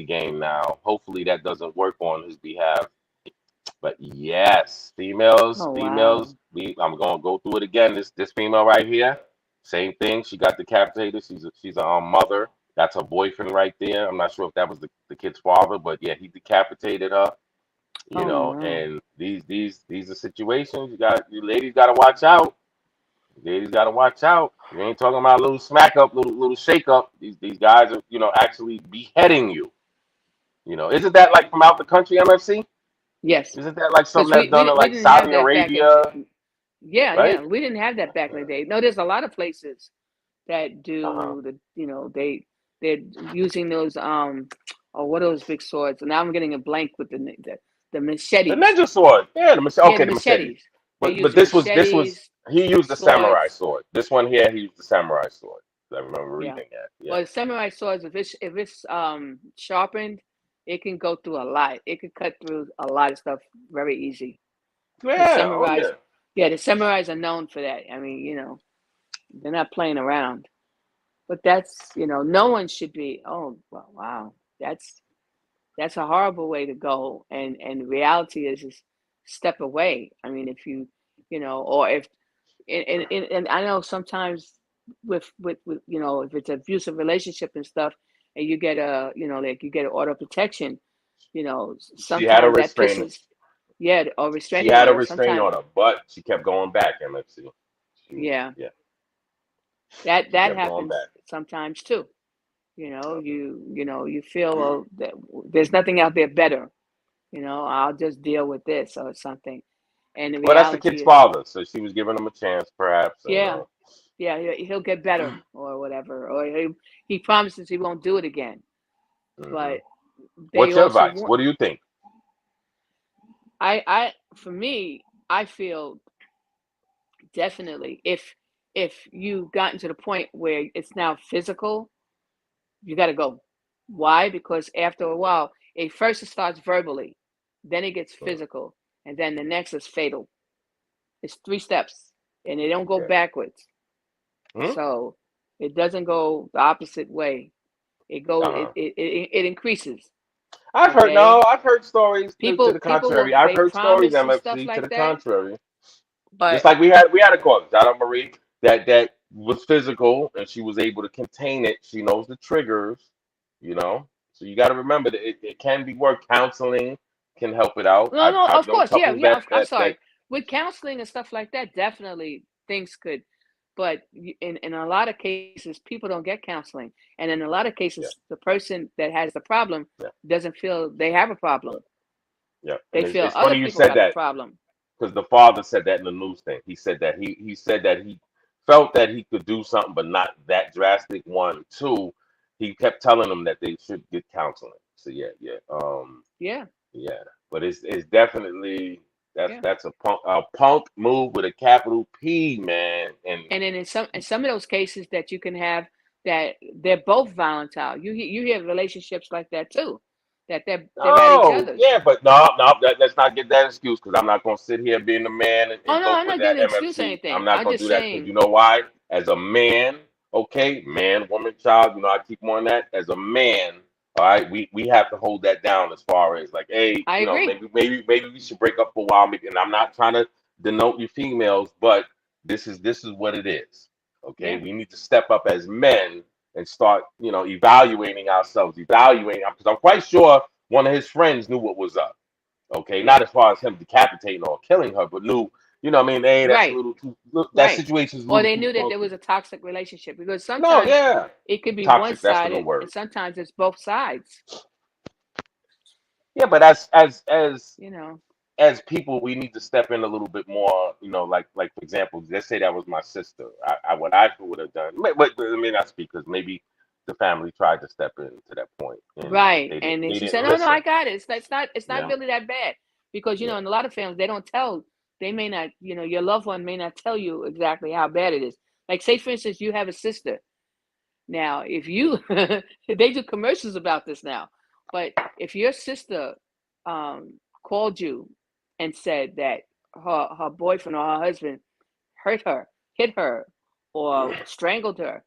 game now. Hopefully that doesn't work on his behalf. But yes, Oh, wow. females. I'm gonna go through it again. This female right here, same thing. She got decapitated. She's a mother. That's her boyfriend right there. I'm not sure if that was the kid's father, but yeah, he decapitated her. Oh, no. And these are situations you ladies gotta watch out. Ladies gotta watch out. You ain't talking about a little smack up, little shake up. These guys are actually beheading you. Isn't that like from out the country, MFC? Yes. Isn't that like Because something that's done in we like didn't have Saudi that back in, Arabia, yeah, right? yeah. We didn't have that back in the day. No, there's a lot of places that Uh-huh. do they're using those, or what are those big swords? And now I'm getting a blank with the the The machetes. ninja sword. Yeah, the machete. Yeah, Okay, the the machete. machetes. They But use this was machetes, he used the samurai swords. sword. This one here, he used the samurai sword. I remember Yeah. reading that. Yeah. Well, the samurai swords, if it's sharpened, it can go through a lot. It can cut through a lot of stuff very easy. The Yeah. Oh samurais, yeah. yeah, the samurais are known for that. I mean, they're not playing around. But that's, no one should be. Oh, well, wow, that's a horrible way to go. And reality is step away. I mean, if or if and I know sometimes with if it's an abusive relationship and stuff, and you get like you get an order of protection, She had a sometimes that restraining. pisses, yeah, or She restraining had a order. restraining Sometimes, order, but she kept going back. MFC. yeah, Yeah. that She that kept going happens back. sometimes too. You feel, well, that there's nothing out there better. I'll just deal with this or something. And the Well, that's the kid's reality is, father, so she was giving him a chance, perhaps. And yeah, yeah, he'll get better or whatever, or he promises he won't do it again. mhm. But they What's your also advice? want, What do you think? for me, I feel definitely if you've gotten to the point where it's now physical, you got to go. Why? Because after a while, it starts verbally, then it gets Mm, physical, and then the next is fatal. It's 3 steps, and they don't go okay. backwards. Hmm? So it doesn't go the opposite way. Uh-huh. It increases. I've heard Okay, no. I've heard stories to the people contrary. will I've they heard stories, promise and stuff MFC, to like the that, contrary. Just but like we had a call, shout out Marie, that was physical and she was able to contain it. She knows the triggers, you know. So you got to remember that it can be work. Counseling can help it out. no, I've no, I've of known course, yeah, couples yeah. I'm that sorry. With counseling and stuff like that, definitely things could, but in a lot of cases, people don't get counseling, and in a lot of yeah, cases, the person that has the problem yeah, doesn't feel they have a yeah, problem. yeah. They And it's, feel it's other funny you people said got the that problem. because the father said that in the news thing. He said that he said that he felt that he could do something, but not that drastic. One, two, he kept telling them that they should get counseling. So yeah, yeah. Yeah, Yeah, but it's definitely yeah. that's a punk move with a capital P, man. And And then in some of those cases that you can have that they're both volatile. You hear relationships like that too, that they're at each oh other's. yeah, but no, no, let's not get that excuse because I'm not gonna sit here being the man and Oh no, go I'm for not that giving an excuse or MFC. I'm anything. not I'm gonna just do that because saying, you know why? As a man, okay, man, woman, child, I keep on that. As a man, all right, we have to hold that down as far as like, hey, I agree. maybe we should break up for a while. And I'm not trying to denote you females, but this is what it is. Okay, Yeah, we need to step up as men and start, evaluating ourselves, evaluating because I'm quite sure one of his friends knew what was up. Okay, yeah, not as far as him decapitating or killing her, but knew, I mean, hey, that's a right, little too, that right. situation's a Or little they too knew that there funky. was a toxic relationship because No, sometimes yeah, it could be one toxic. That's the new sided word. and sometimes it's both sides. Yeah, but as You know. as people, we need to step in a little bit more. Like for example, let's say that was my sister. What I would have done. But I mean, not speak because maybe the family tried to step in to that point and Right. they didn't. And then They she said, didn't "Oh no, listen. I got it. It's not Yeah, really that bad." Because yeah. in a lot of families they don't tell, they may not, your loved one may not tell you exactly how bad it is. Like say for instance you have a sister. Now, if you they do commercials about this now. But if your sister called you and said that her boyfriend or her husband hurt her, hit her, or strangled her,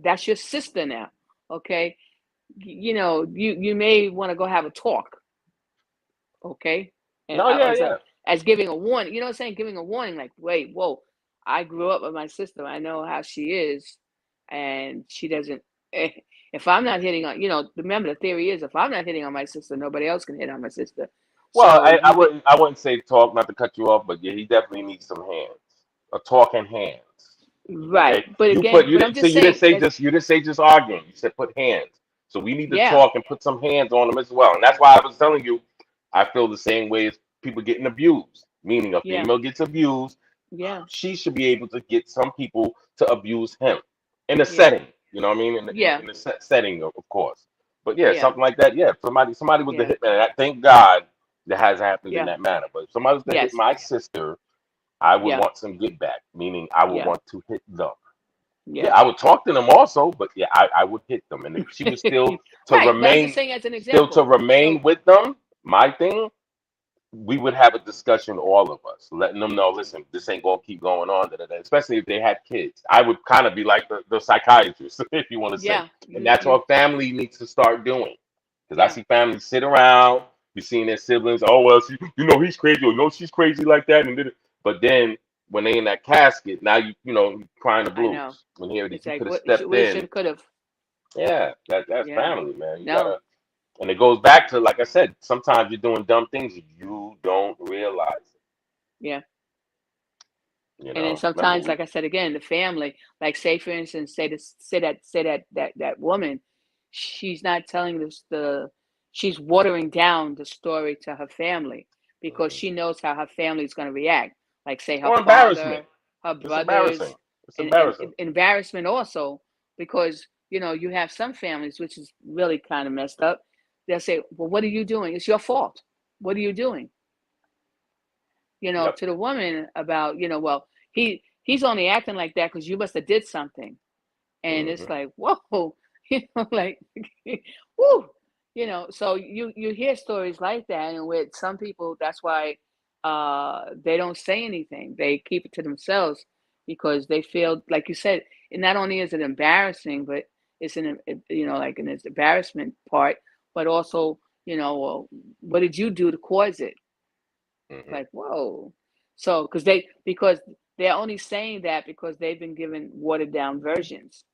that's your sister now. Okay, you may want to go have a talk, okay, and No, yeah, as a yeah. as giving a warning. You know what I'm saying? Giving a warning, like, wait, whoa, I grew up with my sister. I know how she is, and she doesn't. If I'm not hitting on, remember the theory is if I'm not hitting on my sister, nobody else can hit on my sister. Well, So I wouldn't say talk, not to cut you off, but yeah, he definitely needs some hands, a talking hands. right, Okay, but you put again, you but I'm didn't say just you didn't saying say that, just you didn't say just arguing. You said put hands. So we need to yeah, talk and put some hands on them as well. And that's why I was telling you, I feel the same way as people getting abused. Meaning a yeah, female gets abused, yeah, she should be able to get some people to abuse him in a yeah, setting. You know what I mean? yeah, In a setting, of course. But yeah, yeah, something like that. Yeah, somebody was the yeah, hitman. And thank God. that hasn't happened in Yeah. that manner. But if somebody was to hit Yes. my sister, I would Yeah. want some get back, meaning I would Yeah. want to hit them. Yeah, Yeah. I would talk to them also, but yeah, I would hit them. And if she was still to Right. But I'm just remain, saying as an still to example. remain So with them, my thing, we would have a discussion, all of us, letting them know, listen, this ain't gonna keep going on, da, da, da. Especially if they had kids. I would kind of be like the psychiatrist, if you want to say. yeah, And you that's you what family needs to start doing. Because I yeah. see families sit around, you seeing their siblings, oh well, she, he's crazy, or no, she's crazy like that, but then when they in that casket, now you crying the I know. blues. When here It's you like could have what you should, stepped woulda, in. shoulda, coulda. Yeah, that's Yeah. family, man. You No. gotta, and it goes back to, like I said, sometimes you're doing dumb things you don't realize it. Yeah. You And then know, remember sometimes, we. like I said again, the family, like say for instance, say that woman, she's not telling this she's watering down the story to her family because Mhm. she knows how her family is going to react. Like say her Or embarrassment. father, her It's embarrassing. brothers, It's and embarrassing. embarrassment also because you have some families which is really kind of messed up. They'll say, "Well, what are you doing? It's your fault. What are you doing?" Yep. To the woman about, well, he's only acting like that because you must have did something. And it's Hmm. like, whoa, like, whoo, so you hear stories like that, and with some people, that's why they don't say anything. They keep it to themselves because they feel, like you said, and not only is it embarrassing, but it's like an embarrassment part, but also, well, what did you do to cause it? Hmm. Like, whoa. So, because they're only saying that because they've been given watered down versions.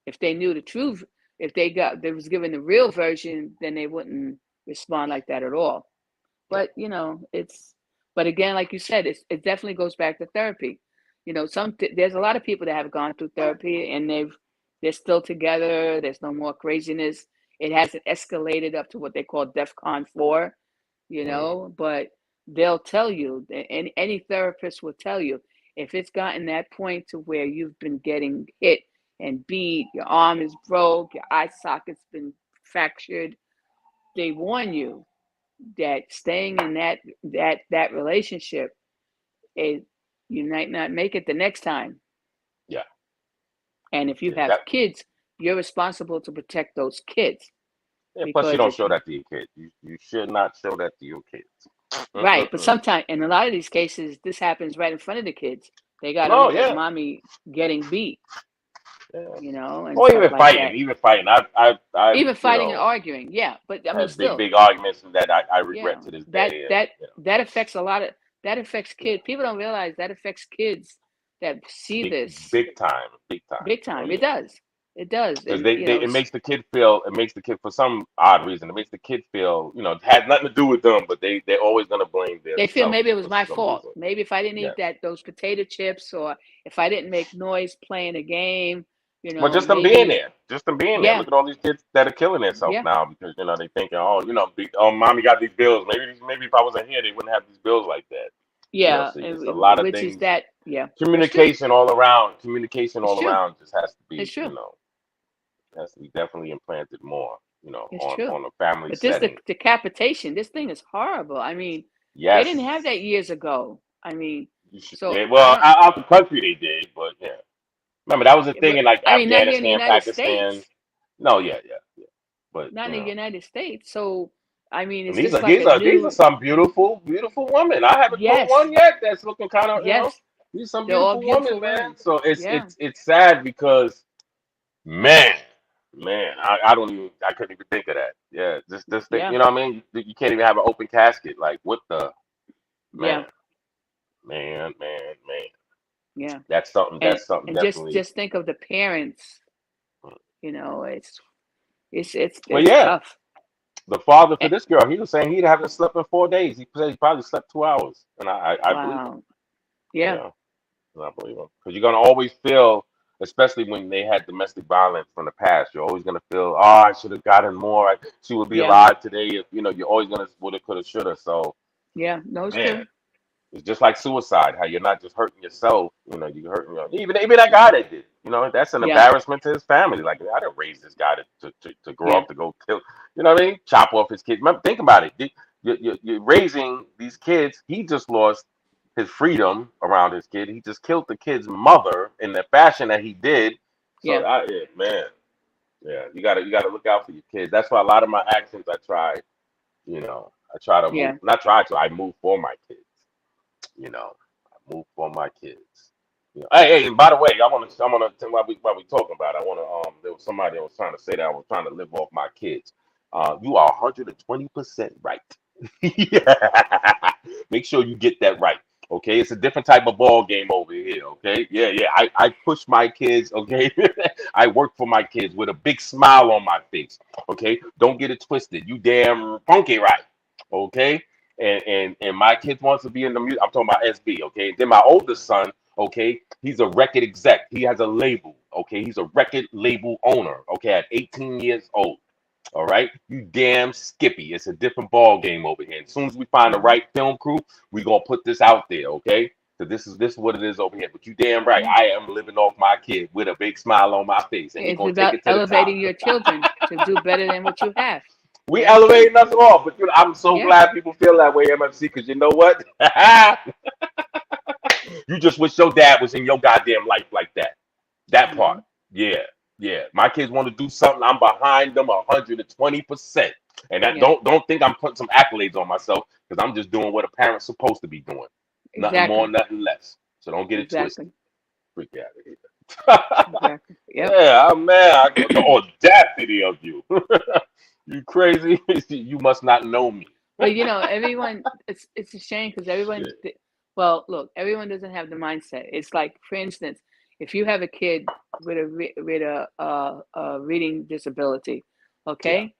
If they knew the truth, if they was given the real version, then they wouldn't respond like that at all. Yeah. But but again, like you said, it definitely goes back to therapy. There's a lot of people that have gone through therapy and they're still together. There's no more craziness. It hasn't escalated up to what they call DEFCON 4, Hmm. but they'll tell you, and any therapist will tell you, if it's gotten that point to where you've been getting hit and beat, your arm is broke, your eye socket's been fractured, they warn you that staying in that relationship, is you might not make it the next time. Yeah. And if you Yeah. have That. kids, you're responsible to protect those kids Yeah. Plus, you because don't if show you that to your kids. You should not show that to your kids. right, but Mm-mm-mm. sometimes in a lot of these cases, this happens right in front of the kids. They got to No. look at Yeah. mommy getting beat, Yeah. and Or stuff even like fighting. that. Even fighting. I've Even fighting and arguing, yeah. But I mean, had big still, big arguments that I yeah, regret to this that day. And that that affects a lot of that affects kids. People don't realize that affects kids that see big this big time. Big time. big Oh time. It yeah. does. It does, Because and it makes the kid feel, for some odd reason, it makes the kid feel, it had nothing to do with them, but they're always gonna blame they feel themselves maybe it was for my some fault. reason. Maybe if I didn't Yeah. eat those potato chips, or if I didn't make noise playing a game, Well, just them being maybe, there, just them being there. yeah, Look at all these kids that are killing themselves yeah, now because they thinking, oh, mommy got these bills. Maybe if I wasn't here, they wouldn't have these bills like that. yeah, So it's a lot of which is things. that, yeah, that's true. Communication all around. Communication It's all true. around just has to It's be, true. has to be definitely implanted more. It's On true. a family But this setting. decapitation, this thing is horrible. I mean, they Yes. didn't have that years ago. I mean, You should, so I well, don't. out the country they did, but yeah. Remember that was a thing But in like I mean, not here in the Afghanistan, United Pakistan. States. No, yeah, yeah, yeah. But Not in the United States. So I mean, and is these this are like these a are these are new? some beautiful, beautiful women. I haven't put Yes, one yet that's looking kind of, yes. these are some They're all beautiful beautiful women, man. women. So it's Yeah, it's it's sad because man, I don't even I couldn't even think of that. Yeah, this thing, yeah, what I mean? You can't even have an open casket. Like what the yeah, man, man. yeah. That's something. And That's something just definitely. just think of the parents. It's it's it's Well, it's yeah. tough. The father for Eh, this girl, he was saying he haven't slept in 4 days. He said he probably slept 2 hours, and I believe him. wow. Yeah. Yeah, and I believe him because you're gonna always feel, especially when they had domestic violence from the past, you're always gonna feel, oh, I should have gotten more. She would be Yeah. alive today if you're always gonna woulda, coulda, shoulda. So Yeah. No, it's man, true. it's just like suicide. How you're not just hurting yourself, you're hurting even that guy that did. That's an Yeah. embarrassment to his family. Like I didn't raise this guy to grow Yeah. up to go kill. You know what I mean? Chop off his kids. Remember, think about it. you're raising these kids. He just lost his freedom around his kid. He just killed the kid's mother in the fashion that he did. So Yeah. yeah, man, yeah, you gotta look out for your kids. That's why a lot of my actions I try, I try to move. Yeah. Not try to. I move for my kids. You know, I move for my kids. Hey, and by the way, while we talking about it, I want to there was somebody that was trying to say that I was trying to live off my kids. You are 120% right. Yeah. Make sure you get that right. Okay, it's a different type of ball game over here. Okay, yeah. I push my kids. Okay, I work for my kids with a big smile on my face. Okay, don't get it twisted. You damn funky right. Okay, and my kids wants to be in the music. I'm talking about SB. Okay, then my oldest son. Okay, he's a record exec. He has a label. Okay, he's a record label owner. Okay, at 18 years old. All right, you damn Skippy. It's a different ball game over here. As soon as we find the Hmm. right film crew, we gonna put this out there, okay? So this is what it is over here. But you damn right, Hmm. I am living off my kid with a big smile on my face, and he It's gonna take about it to the top. elevating your children to do better than what you have. We Yeah. elevating us all, but I'm so Yeah. glad people feel that way, MFC, because you know what? You just wish your dad was in your goddamn life like that. That Hmm. part. Yeah. Yeah. My kids want to do something. I'm behind them 120%. And that Yeah. don't think I'm putting some accolades on myself because I'm just doing what a parent's supposed to be doing. Nothing more, Exactly. nothing less. So don't get it twisted. Exactly. Freak out of here. Exactly. Yep. Yeah, man. The audacity of you. You crazy? You must not know me. But everyone. It's a shame because everyone. Shit. Well, look, everyone doesn't have the mindset. It's like, for instance, if you have a kid with a reading disability, Yeah. okay,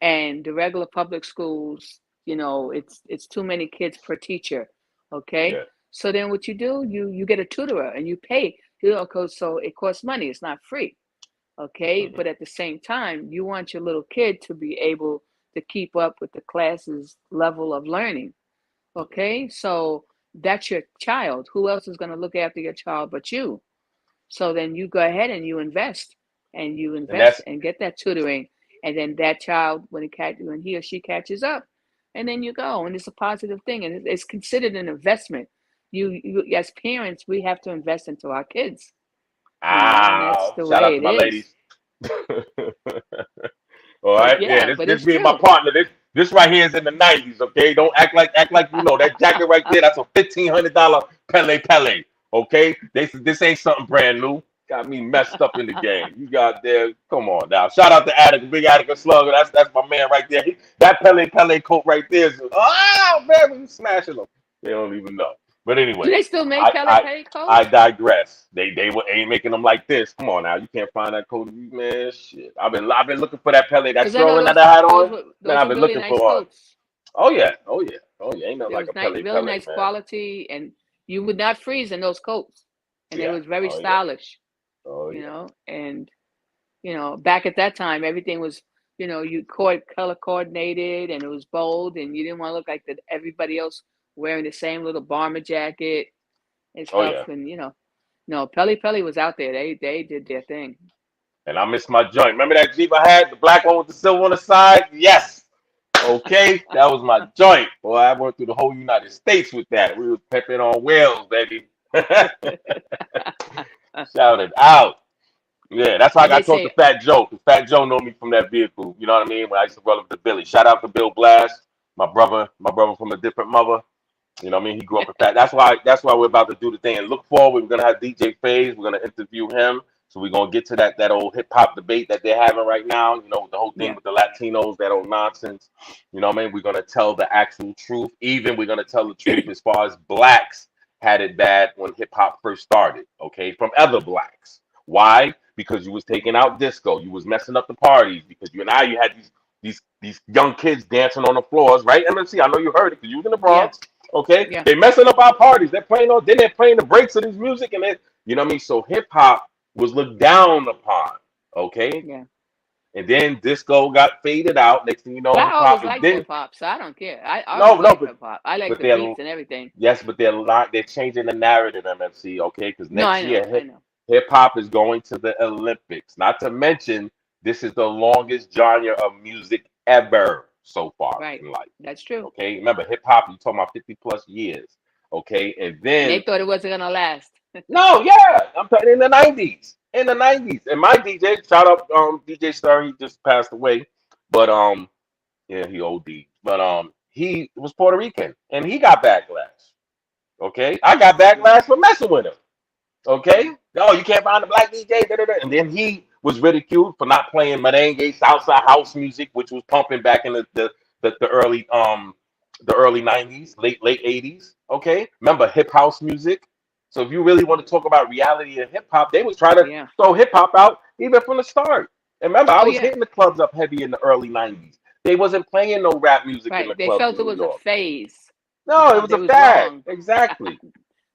and the regular public schools, it's too many kids per teacher, okay. Yeah. So then what you do, you get a tutorer and you pay, 'cause so it costs money. It's not free, okay. Hmm. But at the same time, you want your little kid to be able to keep up with the class's level of learning. Okay, so that's your child. Who else is going to look after your child but you? So then you go ahead and you And invest that's and get that tutoring, and then that child, when he or she catches up, and then you go, and it's a positive thing, and it's considered an investment. You as parents, we have to invest into our kids, and that's the shout out way to it my is. ladies. All But right, yeah, yeah, this but this it's being my true. partner. This right here is in the '90s. Okay, don't act like you know that jacket right there. That's a $1,500 Pele Pele. Okay, this ain't something brand new. Got me messed up in the game. You got there. Come on now. Shout out to Attica, Big Attica Slugger. That's my man right there. That Pele Pele coat right there is man, we smashing them. They don't even know. But Do anyway, they still make I Pele I Pele I coats? digress. They ain't making them like this. Come on now, you can't find that coat, man. Shit, I've been looking for that Pele, that Because I know Sterling that I had those on. were Man, those I've were been really looking for nice one. coats. Oh yeah, oh yeah, oh yeah. Ain't nothing There like was a Pele really Pele, nice man. quality, and you would not freeze in those coats, and it Yeah. was very Oh yeah. stylish. Oh yeah. And back at that time, everything was, you color coordinated, and it was bold, and you didn't want to look like that everybody else wearing the same little bomber jacket and Oh stuff. yeah. And no, Pele Pele was out there. They did their thing. And I missed my joint. Remember that Jeep I had, the black one with the silver on the side? Yes. Okay, that was my joint. Boy, I went through the whole United States with that. We was pepping on wheels, baby. Shouted out. Yeah, that's why I And they got to talk to say, Fat Joe, because Fat Joe know me from that vehicle. You know what I mean? When I used to roll up to Billy. Shout out to Bill Blast, my brother from a different mother. You know what I mean? He grew up in Fat. That's why we're about to do the thing and look forward. We're gonna have DJ Faze. We're gonna interview him. So we're gonna get to that old hip hop debate that they're having right now. With the whole thing yeah, with the Latinos, that old nonsense. You know what I mean? We're gonna tell the actual truth. Even we're gonna tell the truth as far as blacks had it bad when hip hop first started. Okay, from other blacks. Why? Because you was taking out disco. You was messing up the parties because you had these young kids dancing on the floors, right? MMC, I know you heard it because you was in the yeah, Bronx. Okay, yeah, they messing up our parties. They're playing the breaks of this music, and you know what I mean. So hip hop was looked down upon. Okay, yeah. and then disco got faded out. Next thing you know, But I hip hop. always And liked then hip hop, so I don't care. I no, always no, liked but hip hop. I like but the they're beats and everything. yes, but they're changing the narrative, MFC. Okay, because No, next I year know, I know. hip hop is going to the Olympics. Not to mention, this is the longest genre of music ever. so far Right. in life. That's true. Okay, remember hip hop, you talking about 50 plus years. Okay, and And they then thought it wasn't gonna last. no, yeah, I'm talking in the 90s. In the 90s. And my DJ, shout out DJ Star, he just passed away. But yeah, he OD. But he was Puerto Rican and he got backlash. Okay. I got Yeah. backlash for messing with him. Okay. Oh, you can't find a black DJ. Da, da, da. And then he was ridiculed for not playing merengue, salsa, house music, which was pumping back in the early 90s, late 80s. Okay. Remember hip house music? So if you really want to talk about reality of hip hop, they was trying to Yeah. throw hip hop out even from the start. And remember, I Oh was yeah. hitting the clubs up heavy in the early 90s. They wasn't playing no rap music in Right. the They clubs felt in it New was a York. phase. No, it was They a was fad. wrong. Exactly.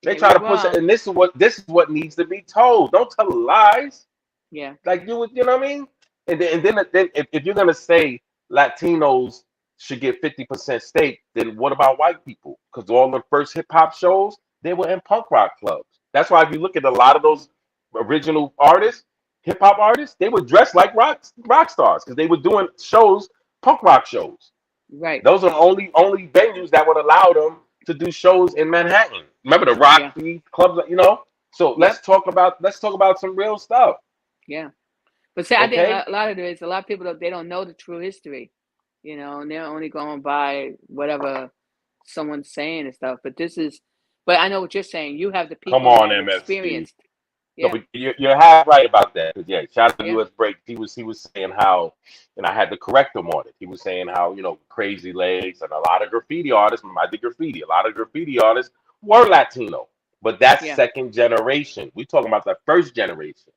They They try was to push it, wrong. and this is what needs to be told. Don't tell lies. Yeah. Like you know what I mean? And then if you're gonna say Latinos should get 50% stake, then what about white people? Because all the first hip hop shows they were in punk rock clubs. That's why if you look at a lot of those original artists, hip hop artists, they were dressed like rock stars because they were doing shows, punk rock shows. Right. Those are the only venues that would allow them to do shows in Manhattan. Remember the Yeah. Roxy clubs, you know? So Yep. let's talk about some real stuff. Yeah. But see, I think Okay? a lot of it is a lot of people they don't know the true history, and they're only going by whatever someone's saying and stuff. But I know what you're saying. You have the Come people who on, have MFC. experienced. No, Yeah. but you're half right about that. 'Cause, yeah, shout out to Yeah. US Break. He was saying how, and I had to correct him on it. He was saying how, Crazy Legs and a lot of graffiti artists, I did graffiti, a lot of graffiti artists were Latino. But that's Yeah. second generation. We talking about the first generation.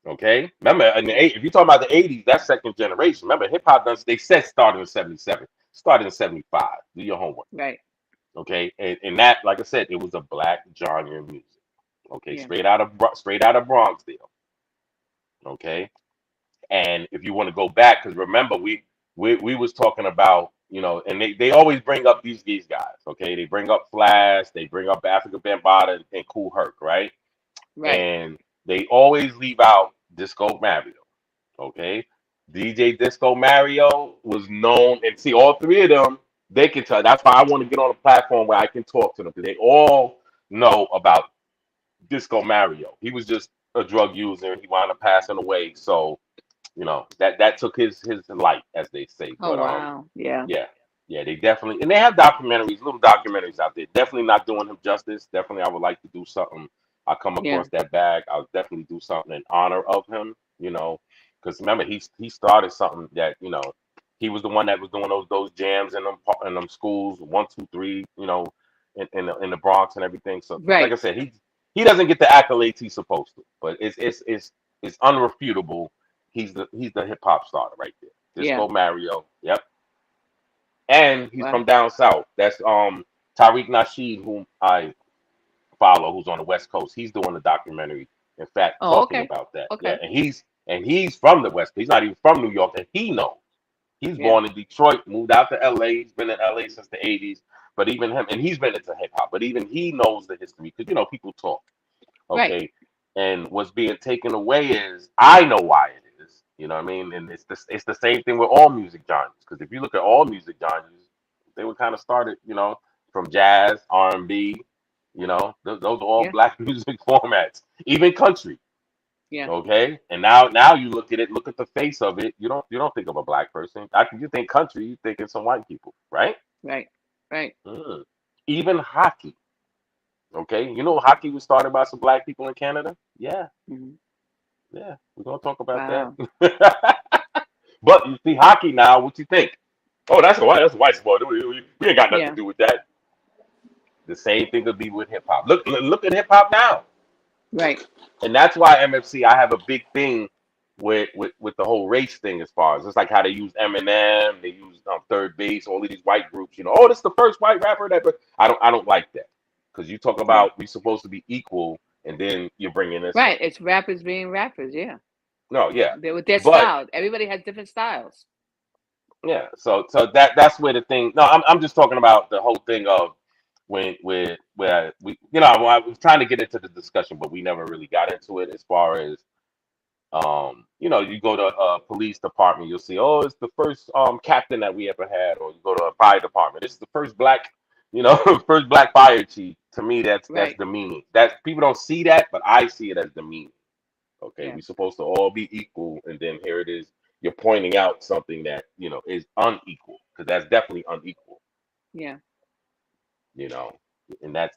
Okay, remember Yeah. if you talk about the '80s, that's second generation. Remember, hip hop does they said started in '77, started in '75. Do your homework, Right. okay? And that, like I said, it was a black genre of music. Okay, Yeah. straight out of Bronxdale. Okay, and if you want to go back, because remember we was talking about and they always bring up these guys. Okay, they bring up Flash, they bring up Africa Bambaataa and Cool Herc, right? Right. And they always leave out Disco Mario. Okay, DJ Disco Mario was known, and see all three of them. They can tell. That's why I want to get on a platform where I can talk to them because they all know about Disco Mario. He was just a drug user. He wound up passing away. So that took his life, as they say. Oh But wow. Yeah. yeah, yeah, they definitely, and they have documentaries, little documentaries out there. Definitely not doing him justice. Definitely, I would like to do something. I come Yeah. across that bag, I'll definitely do something in honor of him. Because remember, he started something that he was the one that was doing those jams in them schools, 1, 2, 3, in the Bronx and everything. So, like I Right. said, he doesn't get the accolades he's supposed to, but it's unrefutable. He's the hip hop starter right there. Yeah. Disco Mario. Yep. And he's Wow. from down south. That's Tariq Nasheed, whom I follow, who's on the West Coast. He's doing a documentary, in fact, Oh, talking okay. about that. Yeah, Okay. and he's from the West Coast. He's not even from New York, and he knows. He's Yeah. born in Detroit, moved out to LA. He's been in LA since the '80s. But even him, and he's been into hip hop. But even he knows the history because people talk. Right. Okay, and what's being taken away is I know why it is. You know what I mean? And it's the same thing with all music genres. Because if you look at all music genres, they were kind of started, from jazz, R&B. Those are all Yeah. black music formats. Even country. Yeah. Okay, and now you look at it, look at the face of it. You don't think of a black person. After you think country, you think of some white people, right? Right. Right. Mm. Even hockey. Okay, hockey was started by some black people in Canada. Yeah, Mhm. yeah, we're gonna talk about Wow. that. But you see hockey now. What you think? Oh, that's a white sport. We ain't got nothing to Yeah. do with that. The same thing could be with hip hop. Look at hip hop now, Right. and that's why MFC. I have a big thing with the whole race thing. As far as it's like how they use Eminem, they use Third Base, all of these white groups. Oh, this is the first white rapper that. But I don't like that because you talk Yeah. about we supposed to be equal, and then you're bringing this up. Right. It's rappers being rappers. Yeah. No, yeah, They with their but style. Everybody has different styles. yeah. So that's where the thing. No, I'm just talking about the whole thing of when where we I was trying to get into the discussion, but we never really got into it as far as You go to a police department, you'll see, oh, it's the first captain that we ever had, or you go to a fire department, it's the first black, first black fire chief. To me, that's Right. demeaning. That people don't see that, but I see it as demeaning. Okay, Yeah. we're supposed to all be equal, and then here it is, you're pointing out something that is unequal, because that's definitely unequal. Yeah. You know, and that's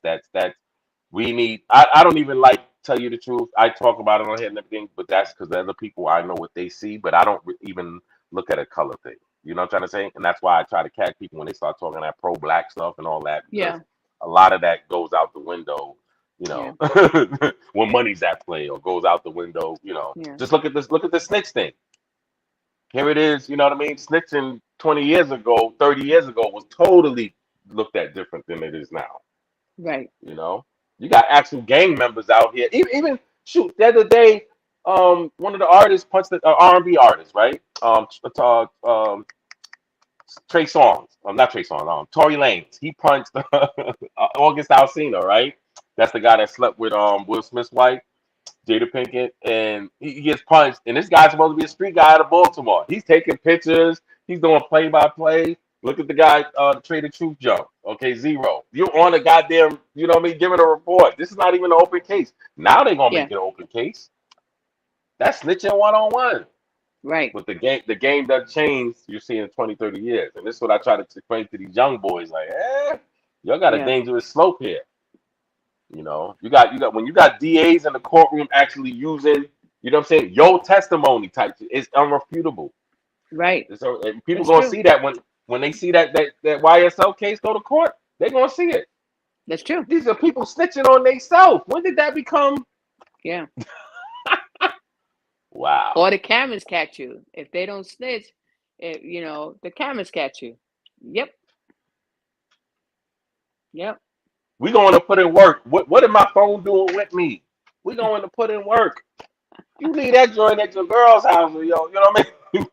we need. I don't even like tell you the truth. I talk about it on here and everything, but that's because the other people I know what they see, but I don't even look at a color thing. You know what I'm trying to say? And that's why I try to catch people when they start talking that pro-black stuff and all that, because Yeah. a lot of that goes out the window. You Yeah. know, when money's at play or goes out the window. Yeah. Just look at this. Look at the snitch thing. Here it is. You know what I mean? Snitching 20 years ago, 30 years ago was totally looked at different than it is now. Right. You know, you got actual gang members out here. Even shoot, the other day, one of the artists punched the R&B artist, right? Trey Songz, not Trey Songz, Tory Lanez. He punched August Alsina, right? That's the guy that slept with Will Smith's wife, Jada Pinkett, and he gets punched. And this guy's supposed to be a street guy out of Baltimore. He's taking pictures. He's doing play by play. Look at the guy, the Trader Truth jump. Okay, zero. You're on a goddamn, you know what I mean, giving a report. This is not even an open case. Now they're gonna Yeah. make it an open case. That's snitching one on one. Right. But the game doesn't change. You see in 20, 30 years, and this is what I try to explain to these young boys. Like, y'all got a Yeah. dangerous slope here. You got when you got DAs in the courtroom actually using, you know what I'm saying, your testimony type. It's unrefutable. Right. And people That's gonna true. see that when they see that YSL case go to court, they're gonna see it. That's true. These are people snitching on themselves. When did that become? Yeah. Wow. Or the cameras catch you. If they don't snitch, the cameras catch you. Yep. Yep. We going to put in work. What is my phone doing with me? We going to put in work. You leave that joint at your girl's house, you know what I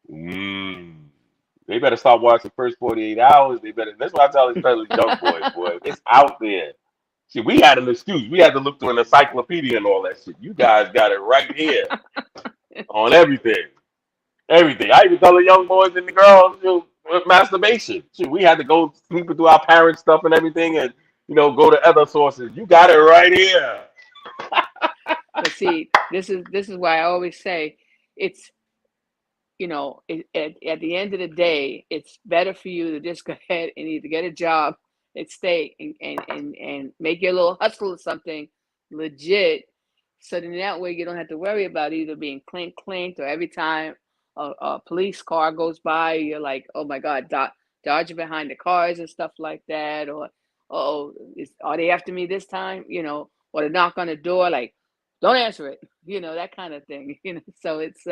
mean? They better start watching the first 48 hours. They better. That's what I tell especially young boys, boy. It's out there. See, we had an excuse. We had to look through an encyclopedia and all that shit. You guys got it right here on everything. Everything. I even tell the young boys and the girls, with masturbation. Shoot, we had to go sleeping through our parents' stuff and everything, and go to other sources. You got it right here. But see, this is why I always say it's at the end of the day, it's better for you to just go ahead and either get a job and stay and make your little hustle or something legit, so then that way you don't have to worry about either being clanked, or every time a police car goes by, you're like, oh my God, dodging behind the cars and stuff like that, or are they after me this time? Or to knock on the door, like, don't answer it, that kind of thing. So it's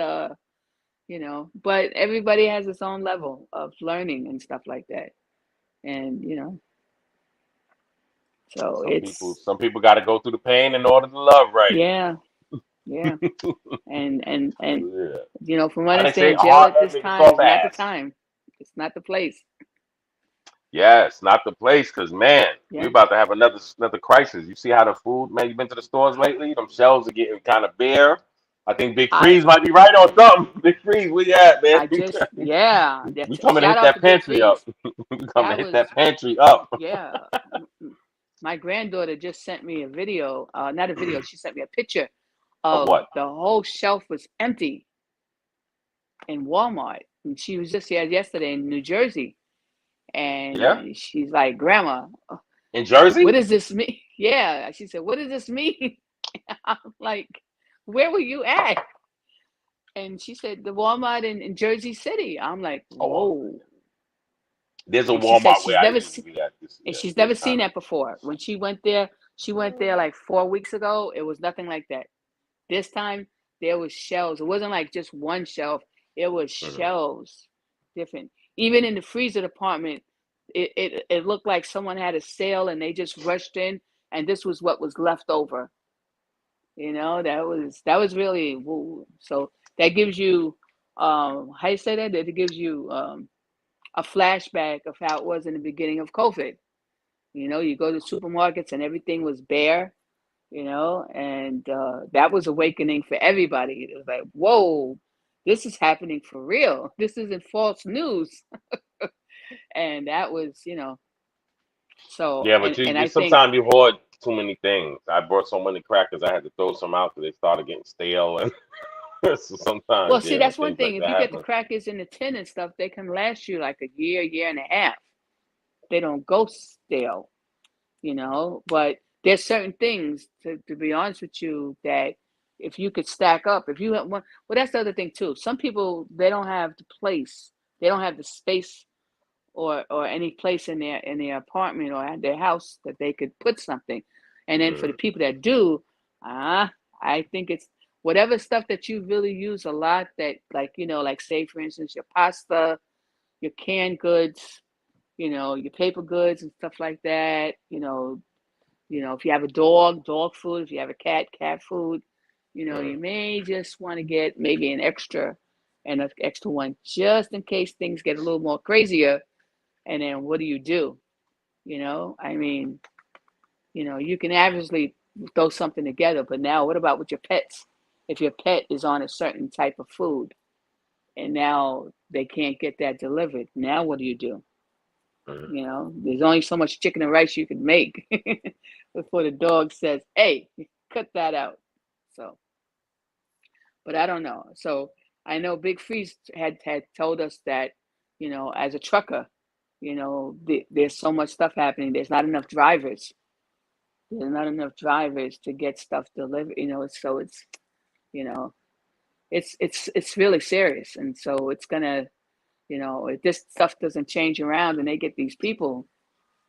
but everybody has its own level of learning and stuff like that. And so Some people, it's, some people got to go through the pain in order to love right. yeah, yeah. And Yeah. from what How I they say, understand, a jail hard at this love make a time soft is not the ass. time. It's not the place. Yeah, it's not the place, because man, we're Yeah. about to have another crisis. You see how the food, man, you been to the stores lately? Them shelves are getting kind of bare. I think Big I Freeze might be right on something. Big Freeze, where you at, man? I just, yeah. We coming to Shout hit out that to Big pantry up. Freeze. We coming to That hit was, that pantry up. yeah. My granddaughter just sent me a video, not a video, she sent me a picture Of of what? the whole shelf was empty in Walmart. And she was just here yesterday in New Jersey. Yeah? And she's like, Grandma, In Jersey? what does this mean? Yeah. She said, what does this mean? I'm like, where were you at? And she said, the Walmart in Jersey City. I'm like, Oh, well, whoa. there's a And she said Walmart where I used to be at. This, yeah, she's there's never kind seen of. that before. When she went there like 4 weeks ago. It was nothing like that. This time there was shelves. It wasn't like just one shelf. It was Mhm. shelves, different. Even in the freezer department, it looked like someone had a sale and they just rushed in, and this was what was left over. That was really, woo. So that gives you, how you say that? It gives you a flashback of how it was in the beginning of COVID. You go to supermarkets and everything was bare. and that was awakening for everybody. It was like, whoa, this is happening for real. This isn't false news. And that was, so, Yeah, but and you I think, sometimes you hoard too many things. I bought so many crackers, I had to throw some out because they started getting stale, and so well, sometimes, see, that's one things thing. like If that you get the happen. crackers in the tin and stuff, they can last you like a year, year and a half. They don't go stale, but there's certain things, to be honest with you, that if you could stack up, if you have one, well, that's the other thing too. Some people, they don't have the place, they don't have the space, or any place in their apartment or at their house that they could put something. And then for the Mm, people that do, I think it's whatever stuff that you really use a lot, that, like, like, say for instance, your pasta, your canned goods, your paper goods and stuff like that. If you have a dog food. If you have a cat food. mm, You may just want to get maybe an extra one, just in case things get a little more crazier. And then what do you do? I mean, you can averagely throw something together, but now what about with your pets? If your pet is on a certain type of food and now they can't get that delivered, now what do you do? mm. There's only so much chicken and rice you can make before the dog says, "Hey, cut that out." So, but I don't know. So I know Big Freeze had told us that, as a trucker, there's so much stuff happening. There's not enough drivers. There's not enough drivers to get stuff delivered. So you know, it's really serious, and so it's gonna, if this stuff doesn't change around and they get these people.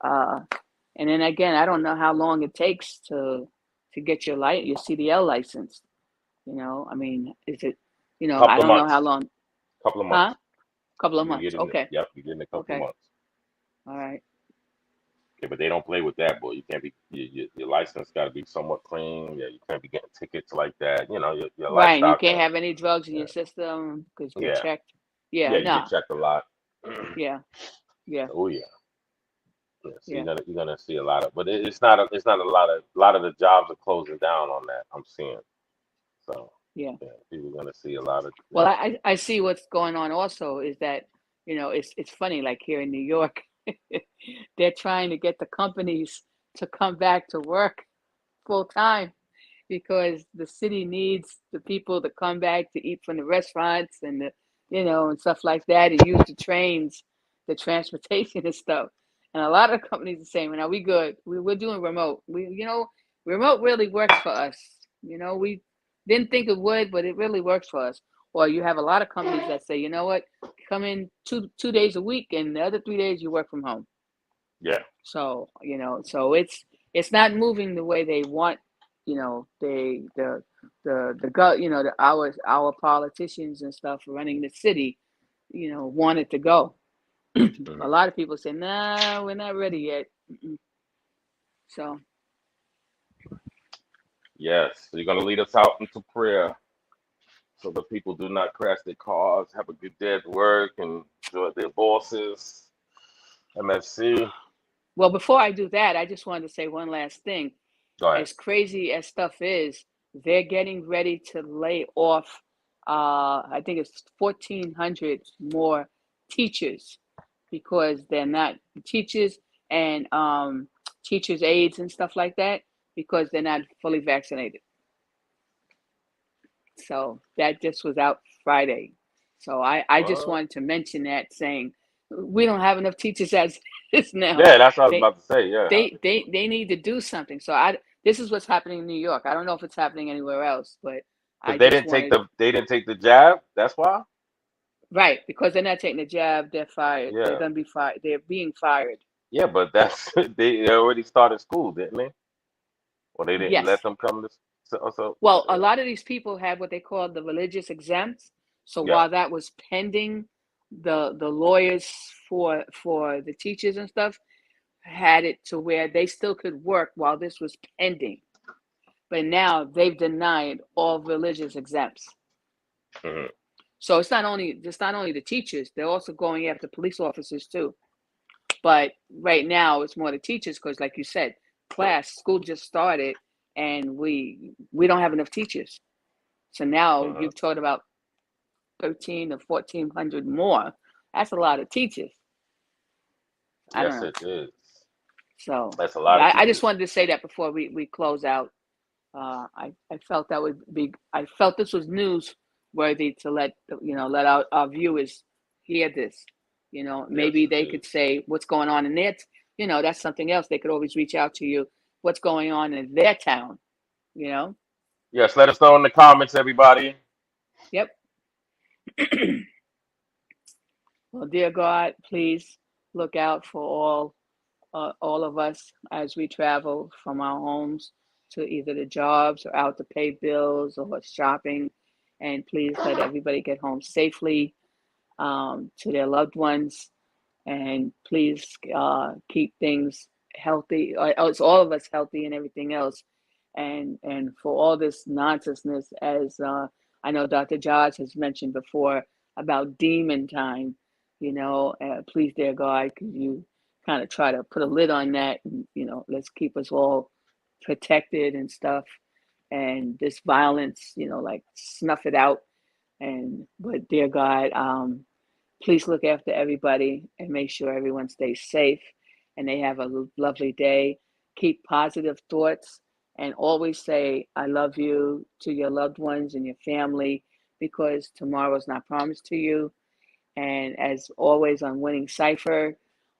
Uh, and then again, I don't know how long it takes to get your CDL license. I mean, is it, I Couple of don't know how months. long, Couple of huh? months. Couple of You months. get in. Okay. Yep, you get in a couple of Okay. months. All right. Yeah, but they don't play with that, boy. You can't be your license got to be somewhat clean. Yeah, you can't be getting tickets like that. Your Right. And you lifestyle can't can't. have any drugs in Yeah, your system because you get yeah, checked. Yeah. yeah. You get No. checked a lot. Yeah. Yeah. Oh yeah. Yeah, so Yeah. you're gonna see a lot of, but it's not a lot of the jobs are closing down on that. I'm seeing. So Yeah. yeah, people are gonna see a lot of Well, I see what's going on also is that, it's funny, like here in New York, they're trying to get the companies to come back to work full time because the city needs the people to come back to eat from the restaurants and and stuff like that, and use the trains, the transportation and stuff. And a lot of companies are saying, "Now we good. We're doing remote. Remote really works for us. We didn't think it would, but it really works for us." Or you have a lot of companies that say, "You know what? Come in two days a week, and the other 3 days you work from home." yeah. So, so it's not moving the way they want, they our politicians and stuff running the city, want it to go. A Mhm. lot of people say, "Nah, we're not ready yet." So, Yes. So you're gonna lead us out into prayer so that people do not crash their cars, have a good day at work, and enjoy their bosses. MFC. well, before I do that, I just wanted to say one last thing. Go ahead. As crazy as stuff is, they're getting ready to lay off, I think it's 1,400 more teachers because they're not teachers and teachers' aides and stuff like that because they're not fully vaccinated. So that just was out Friday. So I just What? wanted to mention that, saying we don't have enough teachers as is now. Yeah, that's what I was They about to say. Yeah. they need to do something. So this is what's happening in New York. I don't know if it's happening anywhere else, but I Because they just didn't take wanted, the jab. That's why. right, because they're not taking the jab, they're fired. They're Yeah. gonna be fired. They're being fired. Yeah, but that's they already started school, didn't they? Or they didn't let Yes. them come to. So Well, a lot of these people had what they call the religious exempts. So yeah. while that was pending, the lawyers for the teachers and stuff had it to where they still could work while this was pending. But now they've denied all religious exempts. Hmm. So it's not only the teachers, they're also going after police officers too. But right now it's more the teachers because, like you said, school just started, and we don't have enough teachers. So now you've taught about 13 or 1,400 more. That's a lot of teachers. Yes, it is. So that's a lot. I just wanted to say that before we close out. I felt that would be. I felt this was newsworthy to let our viewers hear this. Maybe Yes, they could say what's going on in their. That's something else. They could always reach out to you. What's going on in their town? Yes, let us know in the comments, everybody. Yep. Well, dear God, please look out for all of us as we travel from our homes to either the jobs or out to pay bills or shopping. And please let everybody get home safely to their loved ones. And please keep things healthy. It's all of us healthy and everything else. And for all this nonsense, as I know Dr. Josh has mentioned before about demon time, please, dear God, could you kind of try to put a lid on that? And, let's keep us all protected and stuff. And this violence, like snuff it out. But dear God, please look after everybody and make sure everyone stays safe and they have a lovely day. Keep positive thoughts and always say, I love you to your loved ones and your family, because tomorrow is not promised to you. And as always on Winning Cipher,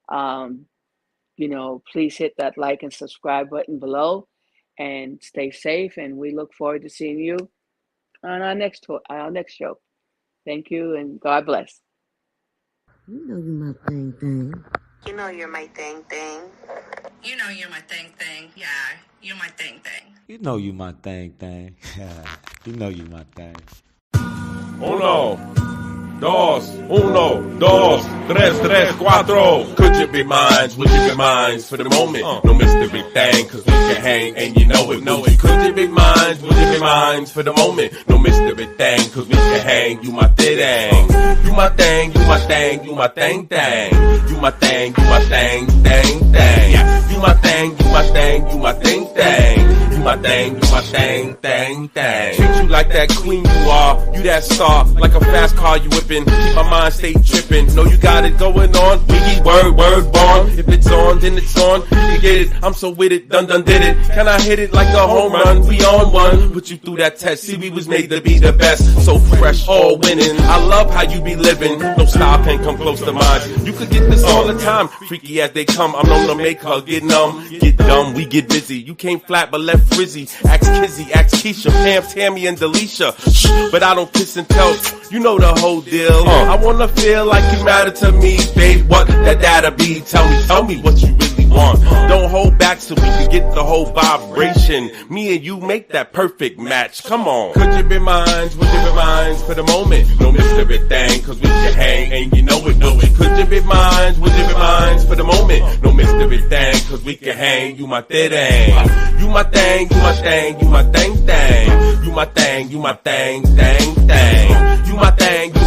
please hit that like and subscribe button below and stay safe. And we look forward to seeing you on our next show. Thank you and God bless. You know you're my thing. You know you're my thing. You know you're my thing. Yeah, you're my thing. You know you my thing. You know you my thing. Uno, dos, tres, 4. Could you be mine? Would you be mine for the moment? No mystery thing, cause we can hang and you know it. Could you be mine? Would you be mine for the moment? No mystery thing, cause we can hang. You my thing. You my thing. You my thing. You my thing. You my thing. You my thing. You my thing. You my thing. You my thing. You my thing. You my thing. Treat you like that queen you are. You that star, like a fast car you whipping. Keep my mind stay tripping. Know you got it going on. Wiggy word bomb. If it's on, then it's on. You can get it. I'm so with it. Done did it. Can I hit it like a home run? We on one. Put you through that test. See, we was made to be the best. So fresh, all winning. I love how you be living. No style can't come close to mine. You could get this all the time. Freaky as they come. I'm known to make her get numb. Get dumb. We get busy. You came flat but left frizzy. Ask Kizzy, ask Keisha, Pam, Tammy, and Delisha. Shh, but I don't kiss and tell. You know the whole deal. I wanna feel like you matter to me, babe. What that'll be? Tell me what you really want. Don't hold back so we can get the whole vibration. Me and you make that perfect match. Come on. Could you be mine? Would you be mine for the moment? No mystery thing, cause we can hang and you know it. Could you be mine? Would you be mine for the moment? No mystery thing, cause we can hang. You my thing. You my thing. You my thing. You my thing. You my thing. You my thing. You my thing.